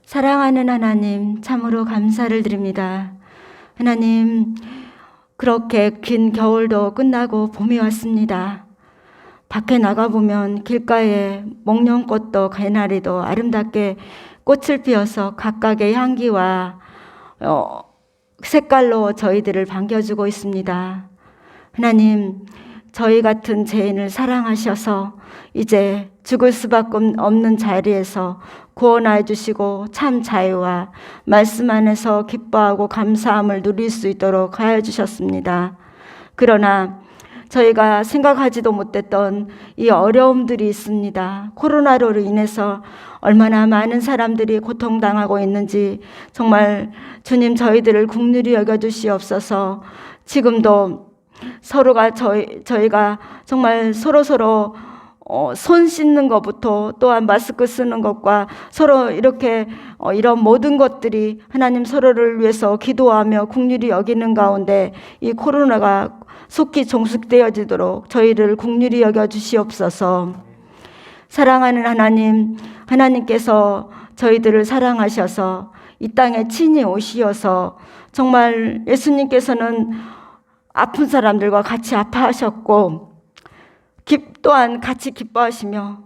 사랑하는 하나님, 참으로 감사를 드립니다. 하나님, 그렇게 긴 겨울도 끝나고 봄이 왔습니다. 밖에 나가보면 길가에 목련꽃도 개나리도 아름답게 꽃을 피워서 각각의 향기와 색깔로 저희들을 반겨주고 있습니다. 하나님, 저희 같은 죄인을 사랑하셔서 이제 죽을 수밖에 없는 자리에서 구원하여 주시고 참 자유와 말씀 안에서 기뻐하고 감사함을 누릴 수 있도록 하여 주셨습니다. 그러나 저희가 생각하지도 못했던 이 어려움들이 있습니다. 코로나로 인해서 얼마나 많은 사람들이 고통당하고 있는지 정말 주님 저희들을 긍휼히 여겨주시옵소서. 지금도 서로가 저희가 정말 서로 손 씻는 것부터 또한 마스크 쓰는 것과 서로 이렇게 이런 모든 것들이 하나님 서로를 위해서 기도하며 긍휼히 여기는 가운데 이 코로나가 속히 종식되어지도록 저희를 긍휼히 여겨 주시옵소서. 사랑하는 하나님, 하나님께서 저희들을 사랑하셔서 이 땅에 친히 오시어서 정말 예수님께서는 아픈 사람들과 같이 아파하셨고 또한 같이 기뻐하시며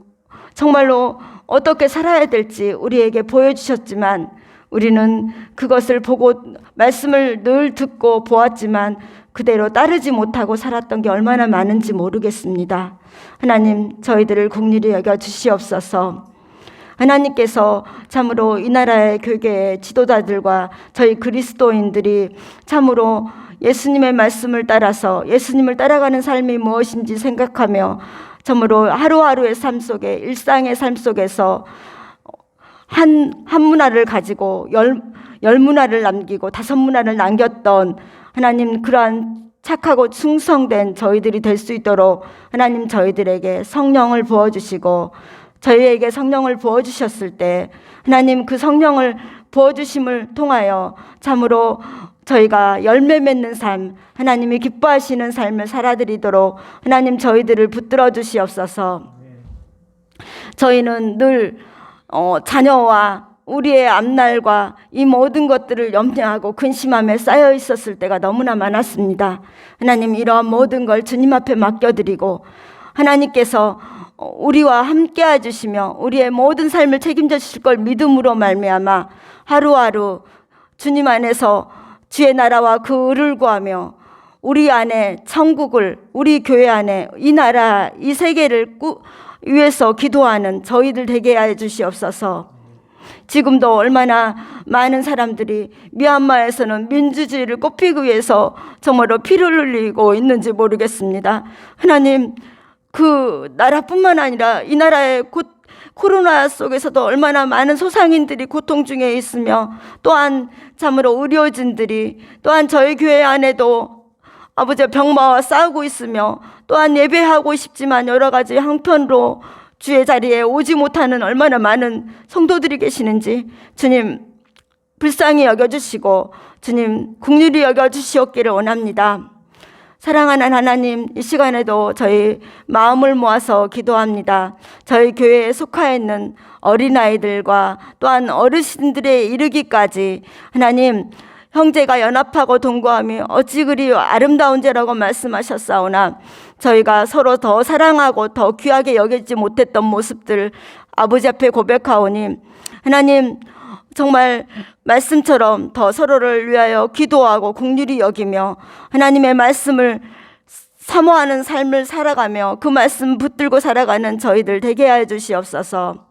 정말로 어떻게 살아야 될지 우리에게 보여주셨지만 우리는 그것을 보고 말씀을 늘 듣고 보았지만 그대로 따르지 못하고 살았던 게 얼마나 많은지 모르겠습니다. 하나님, 저희들을 긍휼히 여겨 주시옵소서. 하나님께서 참으로 이 나라의 교계의 지도자들과 저희 그리스도인들이 참으로 예수님의 말씀을 따라서 예수님을 따라가는 삶이 무엇인지 생각하며 참으로 하루하루의 삶 속에 일상의 삶 속에서 한 문화를 가지고 열 문화를 남기고 5문화를 남겼던 하나님, 그러한 착하고 충성된 저희들이 될 수 있도록 하나님 저희들에게 성령을 부어주시고 저희에게 성령을 부어주셨을 때 하나님 그 성령을 부어주심을 통하여 참으로 저희가 열매 맺는 삶, 하나님이 기뻐하시는 삶을 살아드리도록 하나님 저희들을 붙들어 주시옵소서. 저희는 늘 자녀와 우리의 앞날과 이 모든 것들을 염려하고 근심함에 쌓여 있었을 때가 너무나 많았습니다. 하나님, 이러한 모든 걸 주님 앞에 맡겨드리고 하나님께서 우리와 함께 해주시며 우리의 모든 삶을 책임져 주실 걸 믿음으로 말미암아 하루하루 주님 안에서 주의 나라와 그 의를 구하며 우리 안에 천국을, 우리 교회 안에 이 나라, 이 세계를 위해서 기도하는 저희들 되게 해 주시옵소서. 지금도 얼마나 많은 사람들이 미얀마에서는 민주주의를 꽃피기 위해서 정말로 피를 흘리고 있는지 모르겠습니다. 하나님, 그 나라뿐만 아니라 이 나라의 코로나 속에서도 얼마나 많은 소상인들이 고통 중에 있으며 또한 참으로 의료진들이 또한 저희 교회 안에도 아버지 병마와 싸우고 있으며 또한 예배하고 싶지만 여러 가지 형편으로 주의 자리에 오지 못하는 얼마나 많은 성도들이 계시는지 주님 불쌍히 여겨주시고 주님 긍휼히 여겨주시옵기를 원합니다. 사랑하는 하나님, 이 시간에도 저희 마음을 모아서 기도합니다. 저희 교회에 속하여 있는 어린아이들과 또한 어르신들에 이르기까지 하나님, 형제가 연합하고 동거함이 어찌 그리 아름다운 죄라고 말씀하셨사오나 저희가 서로 더 사랑하고 더 귀하게 여기지 못했던 모습들 아버지 앞에 고백하오니 하나님, 정말 말씀처럼 더 서로를 위하여 기도하고 긍휼히 여기며 하나님의 말씀을 사모하는 삶을 살아가며 그 말씀 붙들고 살아가는 저희들 되게 하여 주시옵소서.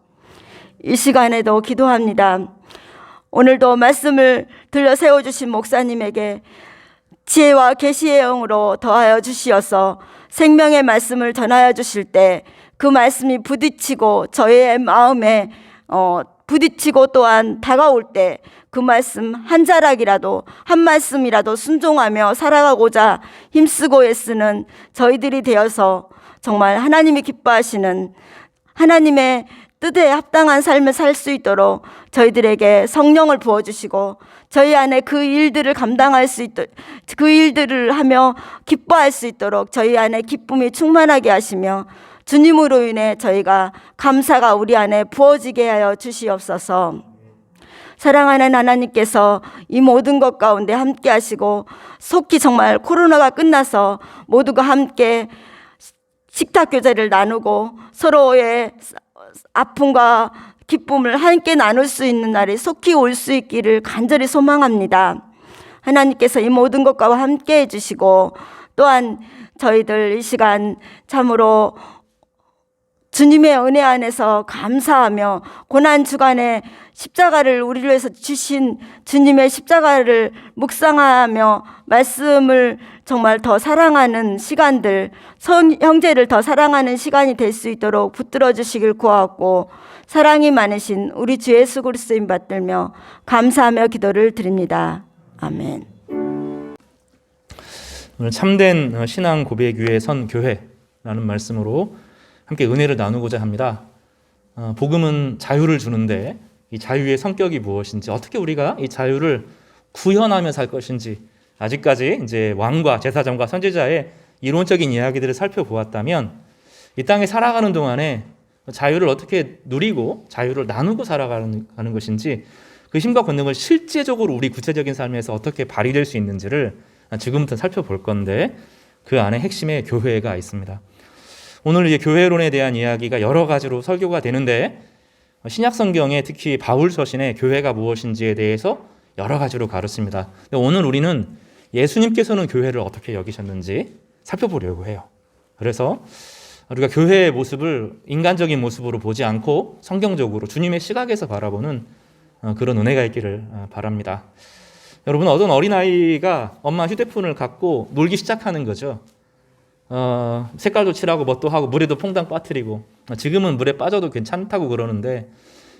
이 시간에도 기도합니다. 오늘도 말씀을 들려 세워주신 목사님에게 지혜와 계시의 영으로 더하여 주시어서 생명의 말씀을 전하여 주실 때 그 말씀이 부딪히고 저의 마음에 부딪히고 또한 다가올 때 그 말씀 한 자락이라도 한 말씀이라도 순종하며 살아가고자 힘쓰고 애쓰는 저희들이 되어서 정말 하나님이 기뻐하시는 하나님의 뜻에 합당한 삶을 살 수 있도록 저희들에게 성령을 부어주시고 저희 안에 그 일들을 감당할 수 있도록 그 일들을 하며 기뻐할 수 있도록 저희 안에 기쁨이 충만하게 하시며 주님으로 인해 저희가 감사가 우리 안에 부어지게 하여 주시옵소서. 사랑하는 하나님께서 이 모든 것 가운데 함께 하시고 속히 정말 코로나가 끝나서 모두가 함께 식탁 교제를 나누고 서로의 아픔과 기쁨을 함께 나눌 수 있는 날이 속히 올 수 있기를 간절히 소망합니다. 하나님께서 이 모든 것과 함께 해주시고 또한 저희들 이 시간 참으로 주님의 은혜 안에서 감사하며 고난주간에 십자가를 우리를 위해서 주신 주님의 십자가를 묵상하며 말씀을 정말 더 사랑하는 시간들, 형제를 더 사랑하는 시간이 될 수 있도록 붙들어 주시길 구하고 사랑이 많으신 우리 주 예수 그리스도인 받들며 감사하며 기도를 드립니다. 아멘. 오늘 참된 신앙 고백 위에 선 교회라는 말씀으로 함께 은혜를 나누고자 합니다. 복음은 자유를 주는데 이 자유의 성격이 무엇인지, 어떻게 우리가 이 자유를 구현하며 살 것인지, 아직까지 이제 왕과 제사장과 선지자의 이론적인 이야기들을 살펴보았다면 이 땅에 살아가는 동안에 자유를 어떻게 누리고 자유를 나누고 살아가는 것인지, 그 힘과 권능을 실제적으로 우리 구체적인 삶에서 어떻게 발휘될 수 있는지를 지금부터 살펴볼 건데, 그 안에 핵심에 교회가 있습니다. 오늘 이제 교회론에 대한 이야기가 여러 가지로 설교가 되는데, 신약 성경에 특히 바울 서신에 교회가 무엇인지에 대해서 여러 가지로 가르칩니다. 오늘 우리는 예수님께서는 교회를 어떻게 여기셨는지 살펴보려고 해요. 그래서 우리가 교회의 모습을 인간적인 모습으로 보지 않고 성경적으로 주님의 시각에서 바라보는 그런 은혜가 있기를 바랍니다. 여러분, 어떤 어린아이가 엄마 휴대폰을 갖고 놀기 시작하는 거죠. 색깔도 칠하고 뭣도 하고 물에도 퐁당 빠뜨리고, 지금은 물에 빠져도 괜찮다고 그러는데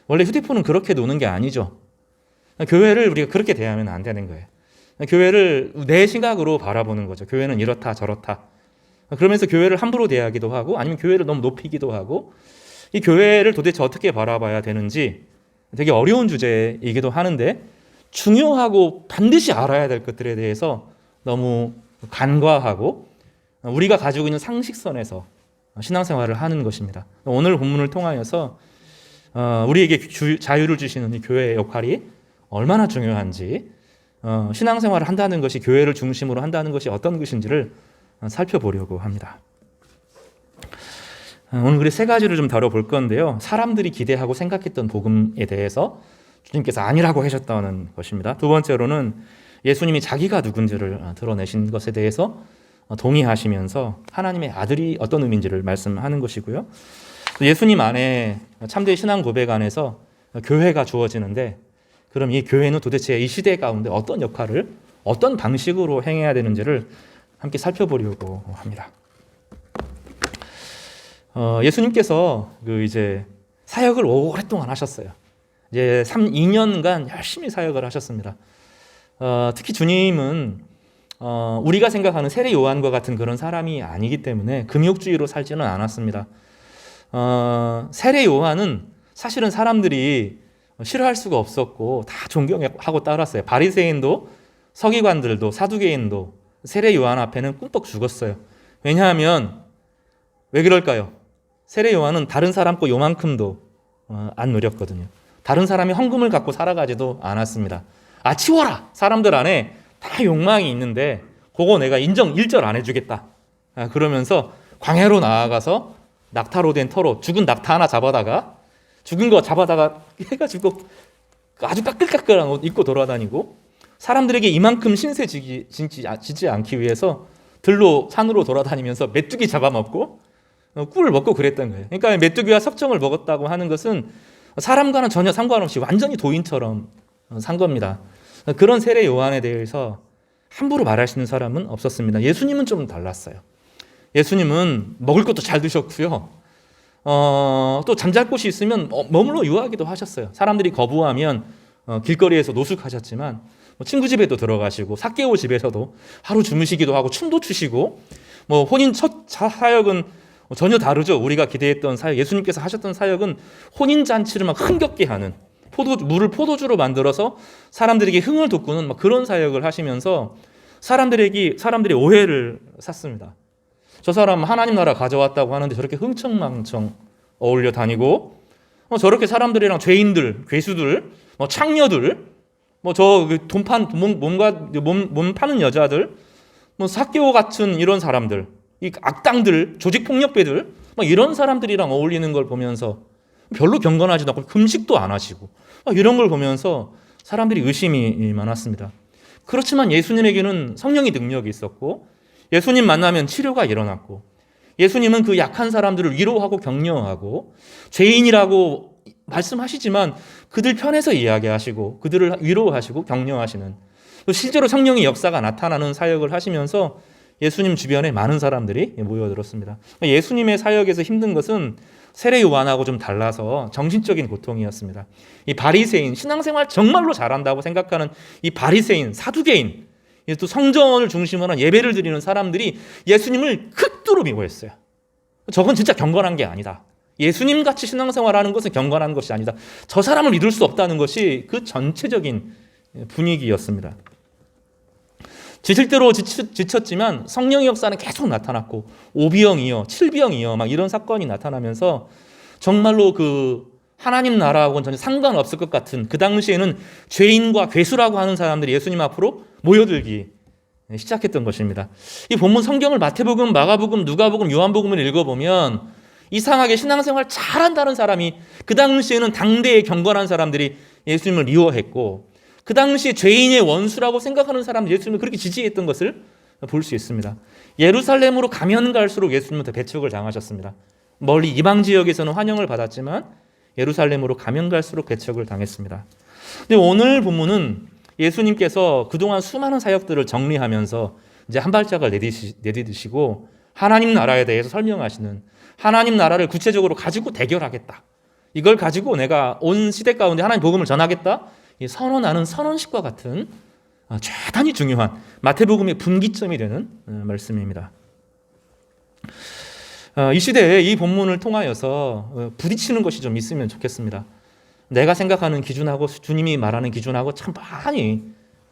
원래 휴대폰은 그렇게 노는 게 아니죠. 교회를 우리가 그렇게 대하면 안 되는 거예요. 교회를 내 시각으로 바라보는 거죠. 교회는 이렇다 저렇다. 그러면서 교회를 함부로 대하기도 하고, 아니면 교회를 너무 높이기도 하고, 이 교회를 도대체 어떻게 바라봐야 되는지 되게 어려운 주제이기도 하는데, 중요하고 반드시 알아야 될 것들에 대해서 너무 간과하고 우리가 가지고 있는 상식선에서 신앙생활을 하는 것입니다. 오늘 본문을 통하여서 우리에게 자유를 주시는 이 교회의 역할이 얼마나 중요한지, 신앙생활을 한다는 것이, 교회를 중심으로 한다는 것이 어떤 것인지를 살펴보려고 합니다. 오늘 우리 세 가지를 좀 다뤄볼 건데요. 사람들이 기대하고 생각했던 복음에 대해서 주님께서 아니라고 하셨다는 것입니다. 두 번째로는 예수님이 자기가 누군지를 드러내신 것에 대해서 동의하시면서 하나님의 아들이 어떤 의미인지를 말씀하는 것이고요. 예수님 안에 참된 신앙 고백 안에서 교회가 주어지는데, 그럼 이 교회는 도대체 이 시대 가운데 어떤 역할을, 어떤 방식으로 행해야 되는지를 함께 살펴보려고 합니다. 예수님께서 이제 사역을 오랫동안 하셨어요. 이제 2년간 열심히 사역을 하셨습니다. 특히 주님은 우리가 생각하는 세례 요한과 같은 그런 사람이 아니기 때문에 금욕주의로 살지는 않았습니다. 세례 요한은 사실은 사람들이 싫어할 수가 없었고 다 존경하고 따랐어요. 바리새인도 서기관들도 사두개인도 세례 요한 앞에는 꿈뻑 죽었어요. 왜냐하면 왜 그럴까요? 세례 요한은 다른 사람 거 요만큼도 안 누렸거든요. 다른 사람이 헌금을 갖고 살아가지도 않았습니다. 치워라! 사람들 안에 다 욕망이 있는데 그거 내가 인정 1절 안 해주겠다. 그러면서 광야로 나아가서 낙타로 된 터로 죽은 낙타 하나 잡아다가, 죽은 거 잡아다가 해가지고 아주 까끌까끌한 옷 입고 돌아다니고, 사람들에게 이만큼 신세 지지 않기 위해서 들로 산으로 돌아다니면서 메뚜기 잡아먹고 꿀을 먹고 그랬던 거예요. 그러니까 메뚜기와 석정을 먹었다고 하는 것은 사람과는 전혀 상관없이 완전히 도인처럼 산 겁니다. 그런 세례 요한에 대해서 함부로 말할 수 있는 사람은 없었습니다. 예수님은 좀 달랐어요. 예수님은 먹을 것도 잘 드셨고요. 또 잠잘 곳이 있으면 머물러 유하기도 하셨어요. 사람들이 거부하면 길거리에서 노숙하셨지만 친구 집에도 들어가시고, 삭개오 집에서도 하루 주무시기도 하고 춤도 추시고, 혼인 첫 사역은 전혀 다르죠. 우리가 기대했던 사역, 예수님께서 하셨던 사역은 혼인 잔치를 막 흥겹게 하는, 물을 포도주로 만들어서 사람들에게 흥을 돋구는 그런 사역을 하시면서 사람들의 오해를 샀습니다. 저 사람 하나님 나라 가져왔다고 하는데 저렇게 흥청망청 어울려 다니고, 저렇게 사람들이랑 죄인들, 괴수들 뭐 창녀들, 뭐저돈 몸 파는 여자들, 뭐 사케오 같은 이런 사람들, 이 악당들, 조직 폭력배들, 막 이런 사람들이랑 어울리는 걸 보면서 별로 경건하지도 않고 금식도 안 하시고 이런 걸 보면서 사람들이 의심이 많았습니다. 그렇지만 예수님에게는 성령의 능력이 있었고 예수님 만나면 치료가 일어났고 예수님은 그 약한 사람들을 위로하고 격려하고 죄인이라고 말씀하시지만 그들 편에서 이야기하시고 그들을 위로하시고 격려하시는 또 실제로 성령의 역사가 나타나는 사역을 하시면서 예수님 주변에 많은 사람들이 모여들었습니다. 예수님의 사역에서 힘든 것은 세례 요한하고 좀 달라서 정신적인 고통이었습니다. 이 바리새인, 신앙생활 정말로 잘한다고 생각하는 이 바리새인, 사두개인, 또 성전을 중심으로 한 예배를 드리는 사람들이 예수님을 극도로 미워했어요. 저건 진짜 경건한 게 아니다. 예수님 같이 신앙생활하는 것은 경건한 것이 아니다. 저 사람을 믿을 수 없다는 것이 그 전체적인 분위기였습니다. 지칠 대로 지쳤지만 성령의 역사는 계속 나타났고 5비형이요, 7비형이요 막 이런 사건이 나타나면서 정말로 그 하나님 나라하고는 전혀 상관없을 것 같은 그 당시에는 죄인과 괴수라고 하는 사람들이 예수님 앞으로 모여들기 시작했던 것입니다. 이 본문 성경을 마태복음, 마가복음, 누가복음, 요한복음을 읽어보면 이상하게 신앙생활 잘한다는 사람이 그 당시에는 당대의 경건한 사람들이 예수님을 미워했고 그 당시에 죄인의 원수라고 생각하는 사람들 예수님을 그렇게 지지했던 것을 볼 수 있습니다. 예루살렘으로 가면 갈수록 예수님은 더 배척을 당하셨습니다. 멀리 이방 지역에서는 환영을 받았지만 예루살렘으로 가면 갈수록 배척을 당했습니다. 근데 오늘 본문은 예수님께서 그동안 수많은 사역들을 정리하면서 이제 한 발짝을 내디디시고 하나님 나라에 대해서 설명하시는 하나님 나라를 구체적으로 가지고 대결하겠다. 이걸 가지고 내가 온 시대 가운데 하나님 복음을 전하겠다. 선언하는 선언식과 같은 대단히 중요한 마태복음의 분기점이 되는 말씀입니다. 이 시대에 이 본문을 통하여서 부딪히는 것이 좀 있으면 좋겠습니다. 내가 생각하는 기준하고 주님이 말하는 기준하고 참 많이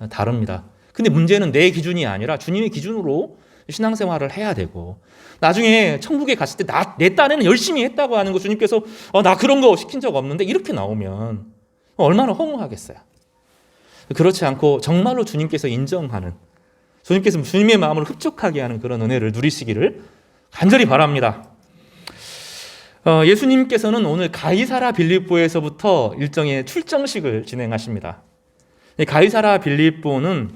다릅니다. 근데 문제는 내 기준이 아니라 주님의 기준으로 신앙생활을 해야 되고 나중에 천국에 갔을 때 내 딴에는 열심히 했다고 하는 거 주님께서 나 그런 거 시킨 적 없는데 이렇게 나오면 얼마나 허무하겠어요. 그렇지 않고 정말로 주님께서 인정하는 주님께서 주님의 마음을 흡족하게 하는 그런 은혜를 누리시기를 간절히 바랍니다. 예수님께서는 오늘 가이사라 빌립보에서부터 일정의 출정식을 진행하십니다. 가이사라 빌립보는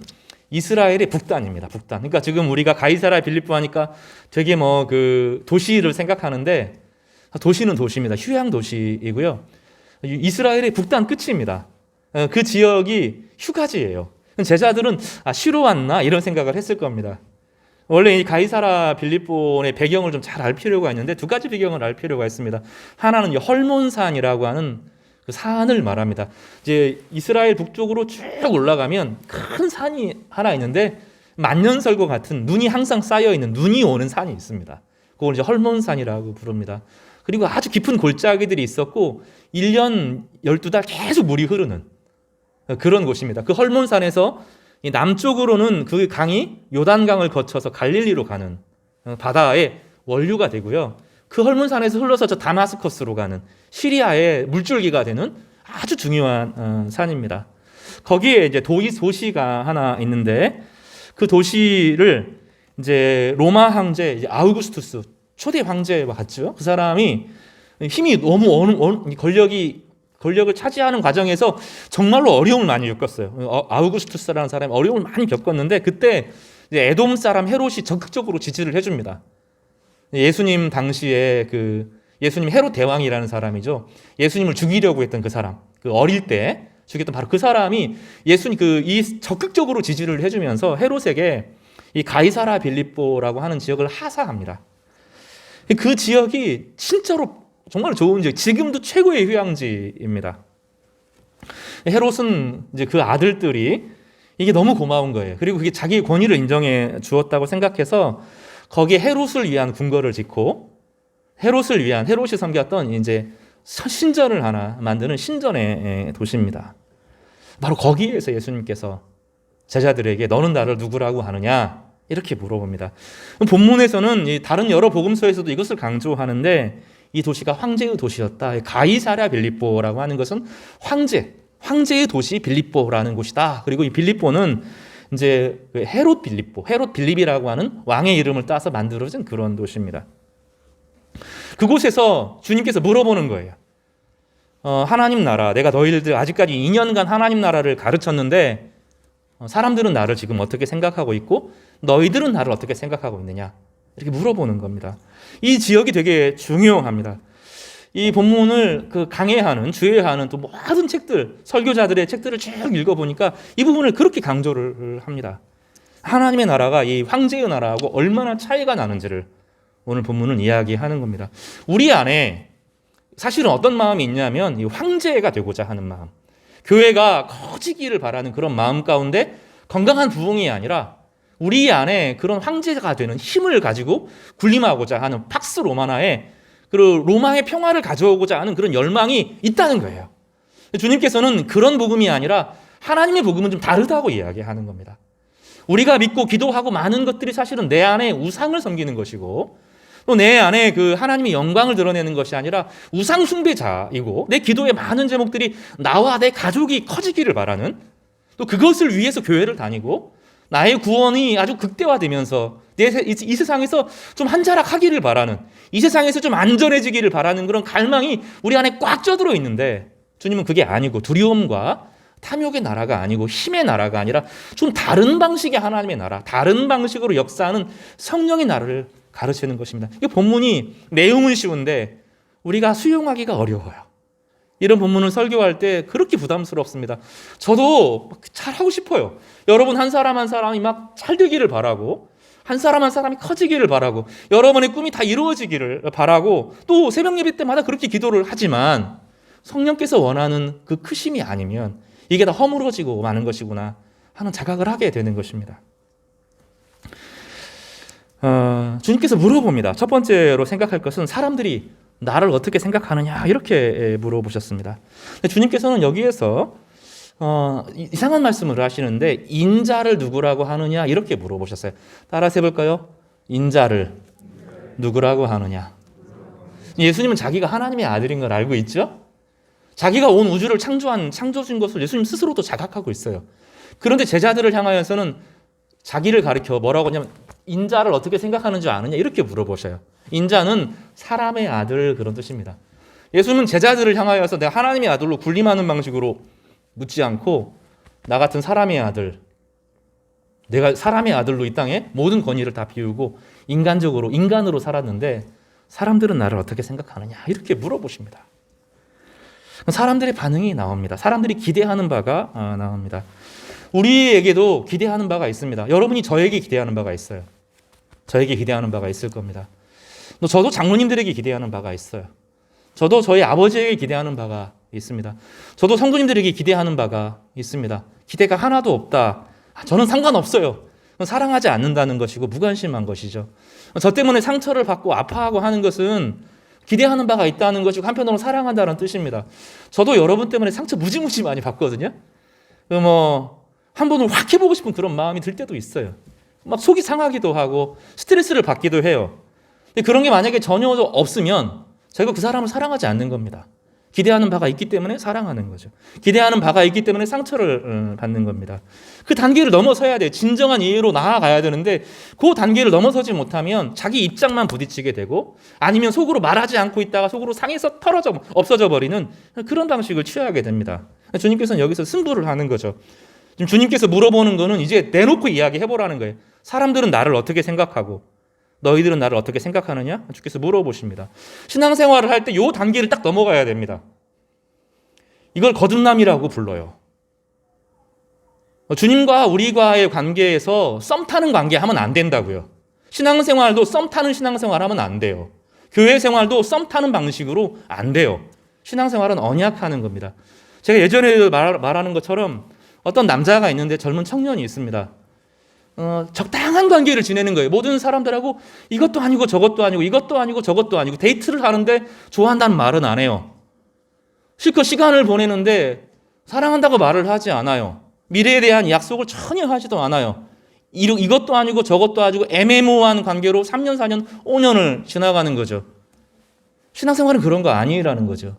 이스라엘의 북단입니다. 북단. 그러니까 지금 우리가 가이사라 빌립보 하니까 되게 그 도시를 생각하는데 도시는 도시입니다. 휴양 도시이고요. 이스라엘의 북단 끝입니다. 그 지역이 휴가지예요. 제자들은 쉬러 왔나 이런 생각을 했을 겁니다. 원래 이 가이사라 빌립보의 배경을 좀 잘 알 필요가 있는데 두 가지 배경을 알 필요가 있습니다. 하나는 헐몬산이라고 하는 그 산을 말합니다. 이제 이스라엘 북쪽으로 쭉 올라가면 큰 산이 하나 있는데 만년설과 같은 눈이 항상 쌓여 있는 눈이 오는 산이 있습니다. 그걸 이제 헐몬산이라고 부릅니다. 그리고 아주 깊은 골짜기들이 있었고 1년 12달 계속 물이 흐르는 그런 곳입니다. 그 헐몬산에서 남쪽으로는 그 강이 요단강을 거쳐서 갈릴리로 가는 바다의 원류가 되고요. 그 헐몬산에서 흘러서 저 다마스커스로 가는 시리아의 물줄기가 되는 아주 중요한 산입니다. 거기에 이제 도시가 하나 있는데 그 도시를 이제 로마 황제 이제 아우구스투스 초대 황제와 같죠. 그 사람이 힘이 너무 권력을 차지하는 과정에서 정말로 어려움을 많이 겪었어요. 아우구스투스라는 사람이 어려움을 많이 겪었는데 그때 이제 에돔 사람 헤롯이 적극적으로 지지를 해줍니다. 예수님 당시에 예수님 헤롯 대왕이라는 사람이죠. 예수님을 죽이려고 했던 그 사람, 그 어릴 때 죽였던 바로 그 사람이 예수님 이 적극적으로 지지를 해주면서 헤롯에게 이 가이사라 빌립보라고 하는 지역을 하사합니다. 그 지역이 진짜로 정말 좋은 지역, 지금도 최고의 휴양지입니다. 헤롯은 이제 그 아들들이 이게 너무 고마운 거예요. 그리고 그게 자기의 권위를 인정해 주었다고 생각해서 거기에 헤롯을 위한 궁궐을 짓고 헤롯이 섬겼던 이제 신전을 하나 만드는 신전의 도시입니다. 바로 거기에서 예수님께서 제자들에게 너는 나를 누구라고 하느냐 이렇게 물어봅니다. 본문에서는 다른 여러 복음서에서도 이것을 강조하는데 이 도시가 황제의 도시였다. 가이사랴 빌립보라고 하는 것은 황제, 황제의 도시 빌립보라는 곳이다. 그리고 이 빌립보는 이제 헤롯 빌립이라고 하는 왕의 이름을 따서 만들어진 그런 도시입니다. 그곳에서 주님께서 물어보는 거예요. 하나님 나라, 내가 너희들 아직까지 2년간 하나님 나라를 가르쳤는데 사람들은 나를 지금 어떻게 생각하고 있고 너희들은 나를 어떻게 생각하고 있느냐, 이렇게 물어보는 겁니다. 이 지역이 되게 중요합니다. 이 본문을 강해하는, 주해하는 또 모든 책들, 설교자들의 책들을 쭉 읽어보니까 이 부분을 그렇게 강조를 합니다. 하나님의 나라가 이 황제의 나라하고 얼마나 차이가 나는지를 오늘 본문은 이야기하는 겁니다. 우리 안에 사실은 어떤 마음이 있냐면 이 황제가 되고자 하는 마음, 교회가 커지기를 바라는 그런 마음 가운데 건강한 부흥이 아니라 우리 안에 그런 황제가 되는 힘을 가지고 군림하고자 하는 팍스 로마나의 그리고 로마의 평화를 가져오고자 하는 그런 열망이 있다는 거예요. 주님께서는 그런 복음이 아니라 하나님의 복음은 좀 다르다고 이야기하는 겁니다. 우리가 믿고 기도하고 많은 것들이 사실은 내 안에 우상을 섬기는 것이고 또 내 안에 그 하나님의 영광을 드러내는 것이 아니라 우상 숭배자이고, 내 기도의 많은 제목들이 나와 내 가족이 커지기를 바라는, 또 그것을 위해서 교회를 다니고 나의 구원이 아주 극대화되면서 이 세상에서 좀 한자락하기를 바라는, 이 세상에서 좀 안전해지기를 바라는 그런 갈망이 우리 안에 꽉 쪄들어 있는데, 주님은 그게 아니고 두려움과 탐욕의 나라가 아니고 힘의 나라가 아니라 좀 다른 방식의 하나님의 나라, 다른 방식으로 역사하는 성령의 나라를 가르치는 것입니다. 이 본문이 내용은 쉬운데 우리가 수용하기가 어려워요. 이런 본문을 설교할 때 그렇게 부담스럽습니다. 저도 잘 하고 싶어요. 여러분 한 사람 한 사람이 막 잘 되기를 바라고, 한 사람 한 사람이 커지기를 바라고, 여러분의 꿈이 다 이루어지기를 바라고, 또 새벽 예배 때마다 그렇게 기도를 하지만 성령께서 원하는 그 크심이 아니면 이게 다 허물어지고 마는 것이구나 하는 자각을 하게 되는 것입니다. 주님께서 물어봅니다. 첫 번째로 생각할 것은 사람들이 나를 어떻게 생각하느냐, 이렇게 물어보셨습니다. 주님께서는 여기에서 이상한 말씀을 하시는데 인자를 누구라고 하느냐, 이렇게 물어보셨어요. 따라서 해볼까요? 인자를 누구라고 하느냐. 예수님은 자기가 하나님의 아들인 걸 알고 있죠? 자기가 온 우주를 창조주인 것을 예수님 스스로도 자각하고 있어요. 그런데 제자들을 향하여서는 자기를 가리켜 뭐라고 하냐면 인자를 어떻게 생각하는 줄 아느냐, 이렇게 물어보셔요. 인자는 사람의 아들, 그런 뜻입니다. 예수님은 제자들을 향하여서 내가 하나님의 아들로 군림하는 방식으로 묻지 않고 나 같은 사람의 아들, 내가 사람의 아들로 이 땅에 모든 권위를 다 비우고 인간으로 살았는데 사람들은 나를 어떻게 생각하느냐, 이렇게 물어보십니다. 사람들의 반응이 나옵니다. 사람들이 기대하는 바가 나옵니다. 우리에게도 기대하는 바가 있습니다. 여러분이 저에게 기대하는 바가 있어요. 저에게 기대하는 바가 있을 겁니다. 저도 장로님들에게 기대하는 바가 있어요. 저도 저희 아버지에게 기대하는 바가 있습니다. 저도 성도님들에게 기대하는 바가 있습니다. 기대가 하나도 없다, 저는 상관없어요. 사랑하지 않는다는 것이고 무관심한 것이죠. 저 때문에 상처를 받고 아파하고 하는 것은 기대하는 바가 있다는 것이고 한편으로 사랑한다는 뜻입니다. 저도 여러분 때문에 상처 무지무지 많이 받거든요. 한 번을 확 해보고 싶은 그런 마음이 들 때도 있어요. 막 속이 상하기도 하고 스트레스를 받기도 해요. 근데 그런 게 만약에 전혀 없으면 저희가 그 사람을 사랑하지 않는 겁니다. 기대하는 바가 있기 때문에 사랑하는 거죠. 기대하는 바가 있기 때문에 상처를 받는 겁니다. 그 단계를 넘어서야 돼요. 진정한 이해로 나아가야 되는데 그 단계를 넘어서지 못하면 자기 입장만 부딪히게 되고, 아니면 속으로 말하지 않고 있다가 속으로 상해서 없어져 버리는 그런 방식을 취하게 됩니다. 주님께서는 여기서 승부를 하는 거죠. 지금 주님께서 물어보는 거는 이제 내놓고 이야기해보라는 거예요. 사람들은 나를 어떻게 생각하고 너희들은 나를 어떻게 생각하느냐? 주께서 물어보십니다. 신앙생활을 할 때 이 단계를 딱 넘어가야 됩니다. 이걸 거듭남이라고 불러요. 주님과 우리과의 관계에서 썸 타는 관계하면 안 된다고요. 신앙생활도 썸 타는 신앙생활하면 안 돼요. 교회 생활도 썸 타는 방식으로 안 돼요. 신앙생활은 언약하는 겁니다. 제가 예전에 말하는 것처럼 어떤 남자가 있는데 젊은 청년이 있습니다. 적당한 관계를 지내는 거예요. 모든 사람들하고 이것도 아니고 저것도 아니고 이것도 아니고 저것도 아니고 데이트를 하는데 좋아한다는 말은 안 해요. 실컷 시간을 보내는데 사랑한다고 말을 하지 않아요. 미래에 대한 약속을 전혀 하지도 않아요. 이것도 아니고 저것도 아니고 애매모호한 관계로 3년, 4년, 5년을 지나가는 거죠. 신앙생활은 그런 거 아니라는 거죠.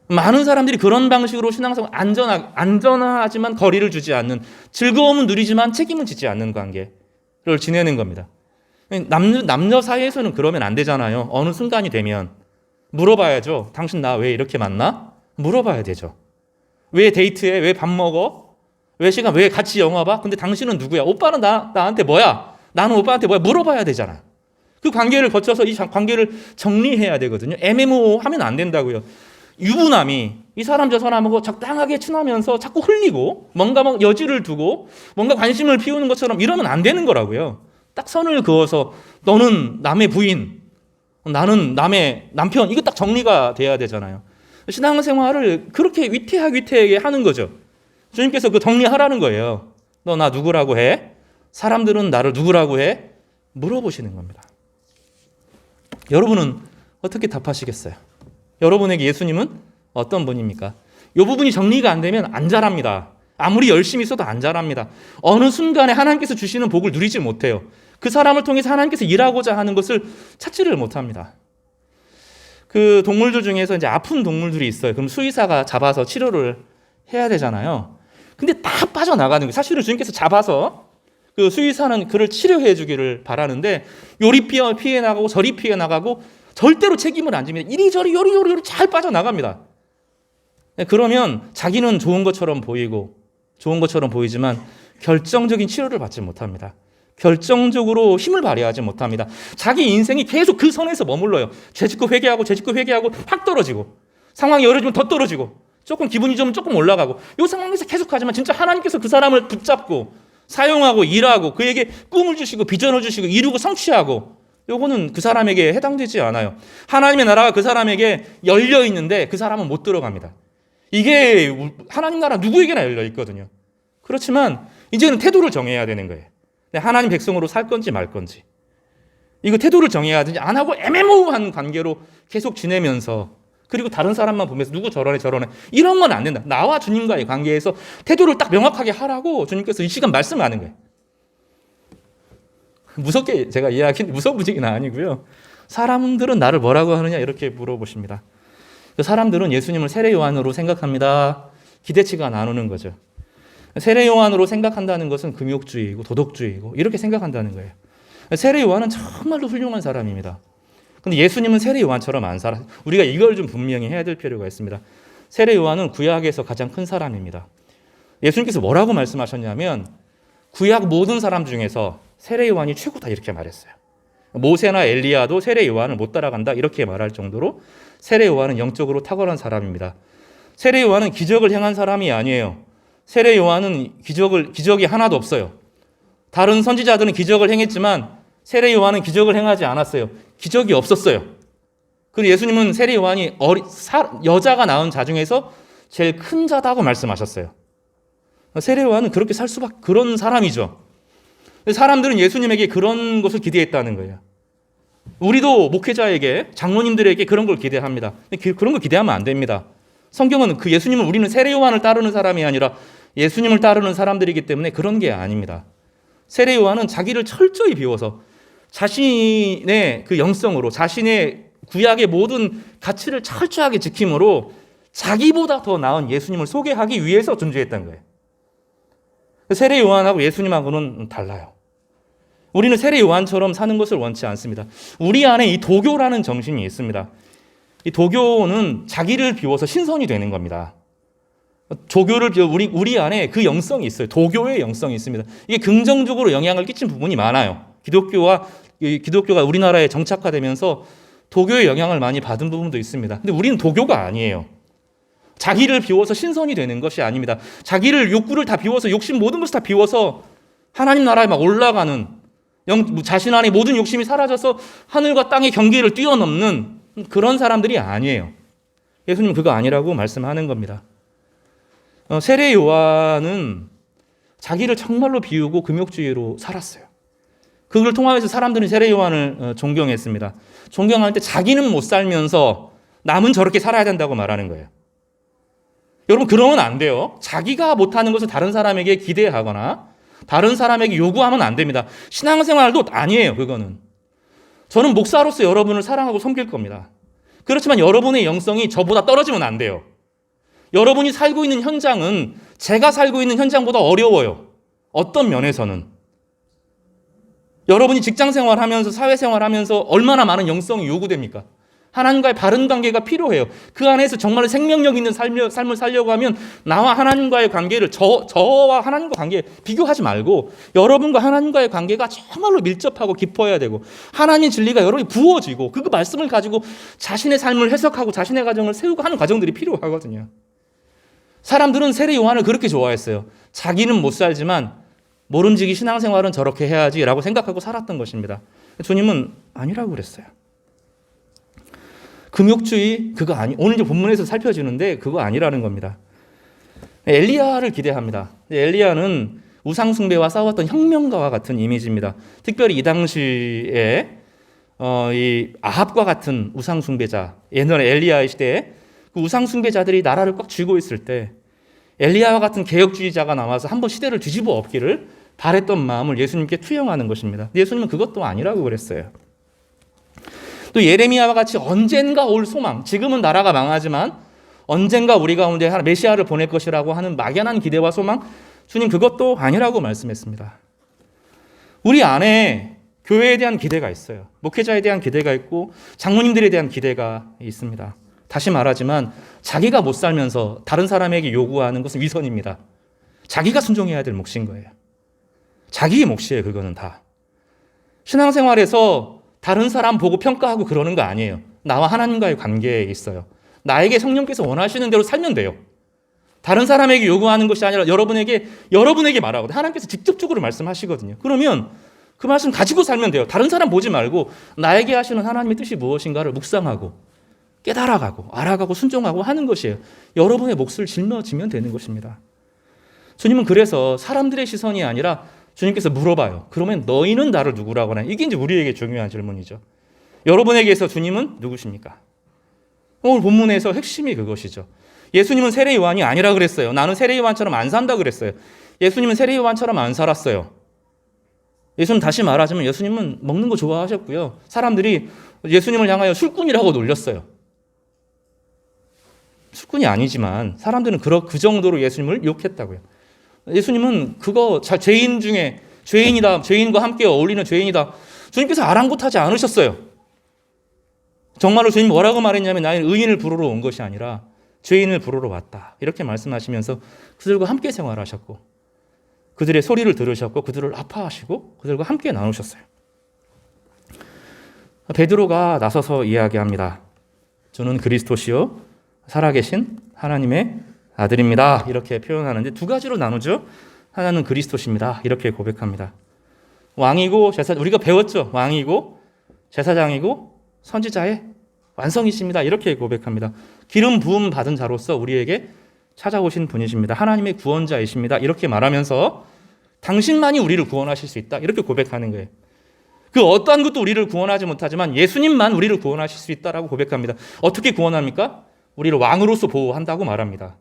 많은 사람들이 그런 방식으로 신앙생활 안전하지만 거리를 주지 않는, 즐거움은 누리지만 책임은 지지 않는 관계를 지내는 겁니다. 남녀 사이에서는 그러면 안 되잖아요. 어느 순간이 되면 물어봐야죠. 당신 나 왜 이렇게 만나? 물어봐야 되죠. 왜 데이트해? 왜 밥 먹어? 왜 같이 영화 봐? 근데 당신은 누구야? 오빠는 나한테 뭐야? 나는 오빠한테 뭐야? 물어봐야 되잖아. 그 관계를 거쳐서 이 관계를 정리해야 되거든요. 애매모호하면 안 된다고요. 유부남이 이 사람 저 사람하고 적당하게 친하면서 자꾸 흘리고 뭔가 여지를 두고 뭔가 관심을 피우는 것처럼 이러면 안 되는 거라고요. 딱 선을 그어서 너는 남의 부인, 나는 남의 남편, 이거 딱 정리가 돼야 되잖아요. 신앙생활을 그렇게 위태하게 하는 거죠. 주님께서 그 정리하라는 거예요. 너 나 누구라고 해? 사람들은 나를 누구라고 해? 물어보시는 겁니다. 여러분은 어떻게 답하시겠어요? 여러분에게 예수님은 어떤 분입니까? 이 부분이 정리가 안 되면 안 자랍니다. 아무리 열심히 써도 안 자랍니다. 어느 순간에 하나님께서 주시는 복을 누리지 못해요. 그 사람을 통해서 하나님께서 일하고자 하는 것을 찾지를 못합니다. 그 동물들 중에서 이제 아픈 동물들이 있어요. 그럼 수의사가 잡아서 치료를 해야 되잖아요. 근데 다 빠져나가는 거예요. 사실은 주님께서 잡아서 그 수의사는 그를 치료해 주기를 바라는데 요리 피해 나가고 저리 피해 나가고 절대로 책임을 안 집니다. 이리저리 요리요리 잘 빠져나갑니다. 그러면 자기는 좋은 것처럼 보이지만 결정적인 치료를 받지 못합니다. 결정적으로 힘을 발휘하지 못합니다. 자기 인생이 계속 그 선에서 머물러요. 죄짓고 회개하고 확 떨어지고 상황이 어려지면 더 떨어지고 기분이 조금 올라가고 이 상황에서 계속하지만 진짜 하나님께서 그 사람을 붙잡고 사용하고 일하고 그에게 꿈을 주시고 비전을 주시고 이루고 성취하고 요거는 그 사람에게 해당되지 않아요. 하나님의 나라가 그 사람에게 열려 있는데 그 사람은 못 들어갑니다. 이게 하나님 나라 누구에게나 열려 있거든요. 그렇지만 이제는 태도를 정해야 되는 거예요. 하나님 백성으로 살 건지 말 건지. 이거 태도를 정해야 하든지 안 하고 애매모호한 관계로 계속 지내면서 그리고 다른 사람만 보면서 누구 저러네 이런 건 안 된다. 나와 주님과의 관계에서 태도를 딱 명확하게 하라고 주님께서 이 시간 말씀하는 거예요. 무섭게 제가 이야기는 무서운 분위기는 아니고요. 사람들은 나를 뭐라고 하느냐 이렇게 물어보십니다. 사람들은 예수님을 세례 요한으로 생각합니다. 기대치가 나누는 거죠. 세례 요한으로 생각한다는 것은 금욕주의이고 도덕주의이고 이렇게 생각한다는 거예요. 세례 요한은 정말로 훌륭한 사람입니다. 근데 예수님은 세례 요한처럼 안 살아. 우리가 이걸 좀 분명히 해야 될 필요가 있습니다. 세례 요한은 구약에서 가장 큰 사람입니다. 예수님께서 뭐라고 말씀하셨냐면 구약 모든 사람 중에서 세례 요한이 최고다 이렇게 말했어요. 모세나 엘리야도 세례 요한을 못 따라간다 이렇게 말할 정도로 세례 요한은 영적으로 탁월한 사람입니다. 세례 요한은 기적을 행한 사람이 아니에요. 세례 요한은 기적이 하나도 없어요. 다른 선지자들은 기적을 행했지만 세례 요한은 기적을 행하지 않았어요. 기적이 없었어요. 그리고 예수님은 세례 요한이 여자가 낳은 자 중에서 제일 큰 자다고 말씀하셨어요. 세례 요한은 그렇게 살 수밖에 그런 사람이죠. 사람들은 예수님에게 그런 것을 기대했다는 거예요. 우리도 목회자에게 장로님들에게 그런 걸 기대합니다. 그런 걸 기대하면 안 됩니다. 성경은 그 예수님을 우리는 세례 요한을 따르는 사람이 아니라 예수님을 따르는 사람들이기 때문에 그런 게 아닙니다. 세례 요한은 자기를 철저히 비워서 자신의 그 영성으로 자신의 구약의 모든 가치를 철저하게 지킴으로 자기보다 더 나은 예수님을 소개하기 위해서 존재했던 거예요. 세례 요한하고 예수님하고는 달라요. 우리는 세례 요한처럼 사는 것을 원치 않습니다. 우리 안에 이 도교라는 정신이 있습니다. 이 도교는 자기를 비워서 신선이 되는 겁니다. 조교를 비워 우리 안에 그 영성이 있어요. 도교의 영성이 있습니다. 이게 긍정적으로 영향을 끼친 부분이 많아요. 기독교가 우리나라에 정착화되면서 도교의 영향을 많이 받은 부분도 있습니다. 근데 우리는 도교가 아니에요. 자기를 비워서 신선이 되는 것이 아닙니다. 자기를 욕구를 다 비워서 욕심 모든 것을 다 비워서 하나님 나라에 막 올라가는 자신 안에 모든 욕심이 사라져서 하늘과 땅의 경계를 뛰어넘는 그런 사람들이 아니에요. 예수님 그거 아니라고 말씀하는 겁니다. 세례 요한은 자기를 정말로 비우고 금욕주의로 살았어요. 그걸 통해서 사람들은 세례 요한을 존경했습니다. 존경할 때 자기는 못 살면서 남은 저렇게 살아야 된다고 말하는 거예요. 여러분 그러면 안 돼요. 자기가 못하는 것을 다른 사람에게 기대하거나 다른 사람에게 요구하면 안 됩니다. 신앙생활도 아니에요. 그거는. 저는 목사로서 여러분을 사랑하고 섬길 겁니다. 그렇지만 여러분의 영성이 저보다 떨어지면 안 돼요. 여러분이 살고 있는 현장은 제가 살고 있는 현장보다 어려워요. 어떤 면에서는. 여러분이 직장 생활하면서 사회 생활하면서 얼마나 많은 영성이 요구됩니까? 하나님과의 바른 관계가 필요해요. 그 안에서 정말 생명력 있는 삶을 살려고 하면 나와 하나님과의 관계를 저와 하나님과 관계 비교하지 말고 여러분과 하나님과의 관계가 정말로 밀접하고 깊어야 되고 하나님의 진리가 여러분이 부어지고 그 말씀을 가지고 자신의 삶을 해석하고 자신의 가정을 세우고 하는 과정들이 필요하거든요. 사람들은 세례 요한을 그렇게 좋아했어요. 자기는 못 살지만 모름지기 신앙생활은 저렇게 해야지라고 생각하고 살았던 것입니다. 주님은 아니라고 그랬어요. 금욕주의 그거 아니. 오늘 이제 본문에서 살펴주는데 그거 아니라는 겁니다. 엘리야를 기대합니다. 엘리야는 우상 숭배와 싸웠던 혁명가와 같은 이미지입니다. 특별히 이 당시에 이 아합과 같은 우상 숭배자, 옛날에 엘리야의 시대에 그 우상 숭배자들이 나라를 꽉 쥐고 있을 때 엘리야와 같은 개혁주의자가 나와서 한번 시대를 뒤집어 엎기를 바랬던 마음을 예수님께 투영하는 것입니다. 예수님은 그것도 아니라고 그랬어요. 또 예레미야와 같이 언젠가 올 소망, 지금은 나라가 망하지만 언젠가 우리 가운데 메시아를 보낼 것이라고 하는 막연한 기대와 소망, 주님 그것도 아니라고 말씀했습니다. 우리 안에 교회에 대한 기대가 있어요. 목회자에 대한 기대가 있고 장로님들에 대한 기대가 있습니다. 다시 말하지만 자기가 못 살면서 다른 사람에게 요구하는 것은 위선입니다. 자기가 순종해야 될 몫인 거예요. 자기의 몫이에요. 그거는 다. 신앙생활에서 다른 사람 보고 평가하고 그러는 거 아니에요. 나와 하나님과의 관계에 있어요. 나에게 성령께서 원하시는 대로 살면 돼요. 다른 사람에게 요구하는 것이 아니라 여러분에게 말하거든요. 하나님께서 직접적으로 말씀하시거든요. 그러면 그 말씀 가지고 살면 돼요. 다른 사람 보지 말고 나에게 하시는 하나님의 뜻이 무엇인가를 묵상하고 깨달아가고 알아가고 순종하고 하는 것이에요. 여러분의 몫을 짊어지면 되는 것입니다. 주님은 그래서 사람들의 시선이 아니라 주님께서 물어봐요. 그러면 너희는 나를 누구라고 하나? 이게 이제 우리에게 중요한 질문이죠. 여러분에게서 주님은 누구십니까? 오늘 본문에서 핵심이 그것이죠. 예수님은 세례 요한이 아니라 그랬어요. 나는 세례 요한처럼 안 산다 그랬어요. 예수님은 세례 요한처럼 안 살았어요. 예수님 다시 말하자면 예수님은 먹는 거 좋아하셨고요. 사람들이 예수님을 향하여 술꾼이라고 놀렸어요. 술꾼이 아니지만 사람들은 그 정도로 예수님을 욕했다고요. 예수님은 그거 죄인 중에 죄인이다. 죄인과 함께 어울리는 죄인이다. 주님께서 아랑곳하지 않으셨어요. 정말로 주님 뭐라고 말했냐면 나는 의인을 부르러 온 것이 아니라 죄인을 부르러 왔다. 이렇게 말씀하시면서 그들과 함께 생활하셨고 그들의 소리를 들으셨고 그들을 아파하시고 그들과 함께 나누셨어요. 베드로가 나서서 이야기합니다. 저는 그리스도시요 살아계신 하나님의 아들입니다. 이렇게 표현하는데 두 가지로 나누죠. 하나는 그리스도십니다. 이렇게 고백합니다. 왕이고 우리가 배웠죠. 왕이고 제사장이고 선지자의 완성이십니다. 이렇게 고백합니다. 기름 부음 받은 자로서 우리에게 찾아오신 분이십니다. 하나님의 구원자이십니다. 이렇게 말하면서 당신만이 우리를 구원하실 수 있다. 이렇게 고백하는 거예요. 그 어떠한 것도 우리를 구원하지 못하지만 예수님만 우리를 구원하실 수 있다라고 고백합니다. 어떻게 구원합니까? 우리를 왕으로서 보호한다고 말합니다.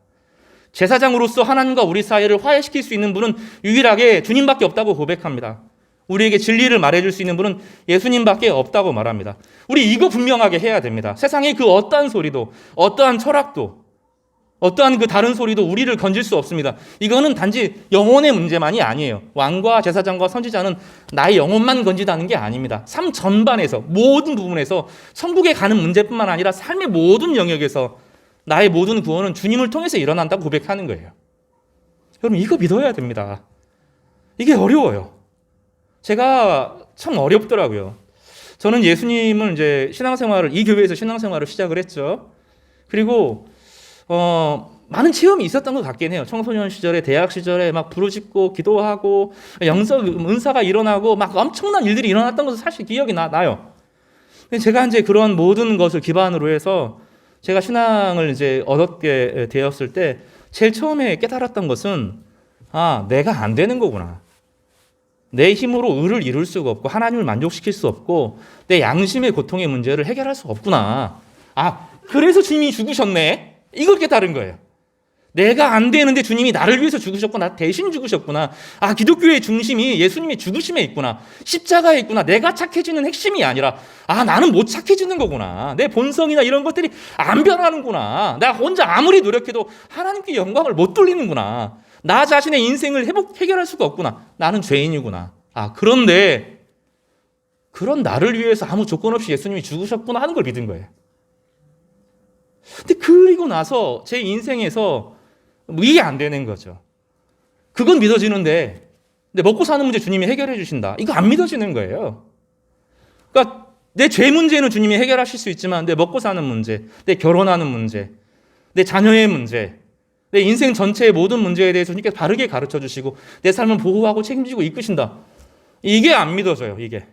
제사장으로서 하나님과 우리 사이를 화해시킬 수 있는 분은 유일하게 주님밖에 없다고 고백합니다. 우리에게 진리를 말해줄 수 있는 분은 예수님밖에 없다고 말합니다. 우리 이거 분명하게 해야 됩니다. 세상의 그 어떠한 소리도 어떠한 철학도 어떠한 그 다른 소리도 우리를 건질 수 없습니다. 이거는 단지 영혼의 문제만이 아니에요. 왕과 제사장과 선지자는 나의 영혼만 건지다는 게 아닙니다. 삶 전반에서 모든 부분에서 천국에 가는 문제뿐만 아니라 삶의 모든 영역에서 나의 모든 구원은 주님을 통해서 일어난다고 고백하는 거예요. 여러분 이거 믿어야 됩니다. 이게 어려워요. 제가 참 어렵더라고요. 저는 예수님을 이제 이 교회에서 신앙생활을 시작을 했죠. 그리고 많은 체험이 있었던 것 같긴 해요. 청소년 시절에, 대학 시절에 막 부르짖고 기도하고 영적 은사가 일어나고 막 엄청난 일들이 일어났던 것은 사실 기억이 나요. 근데 제가 이제 그런 모든 것을 기반으로 해서 제가 신앙을 이제 얻게 되었을 때 제일 처음에 깨달았던 것은 내가 안 되는 거구나. 내 힘으로 의를 이룰 수가 없고 하나님을 만족시킬 수 없고 내 양심의 고통의 문제를 해결할 수 없구나. 그래서 주님이 죽으셨네. 이걸 깨달은 거예요. 내가 안 되는데 주님이 나를 위해서 죽으셨구나. 대신 죽으셨구나. 아, 기독교의 중심이 예수님의 죽으심에 있구나. 십자가에 있구나. 내가 착해지는 핵심이 아니라 아, 나는 못 착해지는 거구나. 내 본성이나 이런 것들이 안 변하는구나. 나 혼자 아무리 노력해도 하나님께 영광을 못 돌리는구나. 나 자신의 인생을 해결할 수가 없구나. 나는 죄인이구나. 아, 그런데 그런 나를 위해서 아무 조건 없이 예수님이 죽으셨구나 하는 걸 믿은 거예요. 근데 그리고 나서 제 인생에서 이게 안 되는 거죠. 그건 믿어지는데 근데 먹고 사는 문제 주님이 해결해 주신다. 이거 안 믿어지는 거예요. 그러니까 내 죄 문제는 주님이 해결하실 수 있지만 내 먹고 사는 문제, 내 결혼하는 문제, 내 자녀의 문제, 내 인생 전체의 모든 문제에 대해서 주님께서 바르게 가르쳐 주시고 내 삶을 보호하고 책임지고 이끄신다. 이게 안 믿어져요. 이게.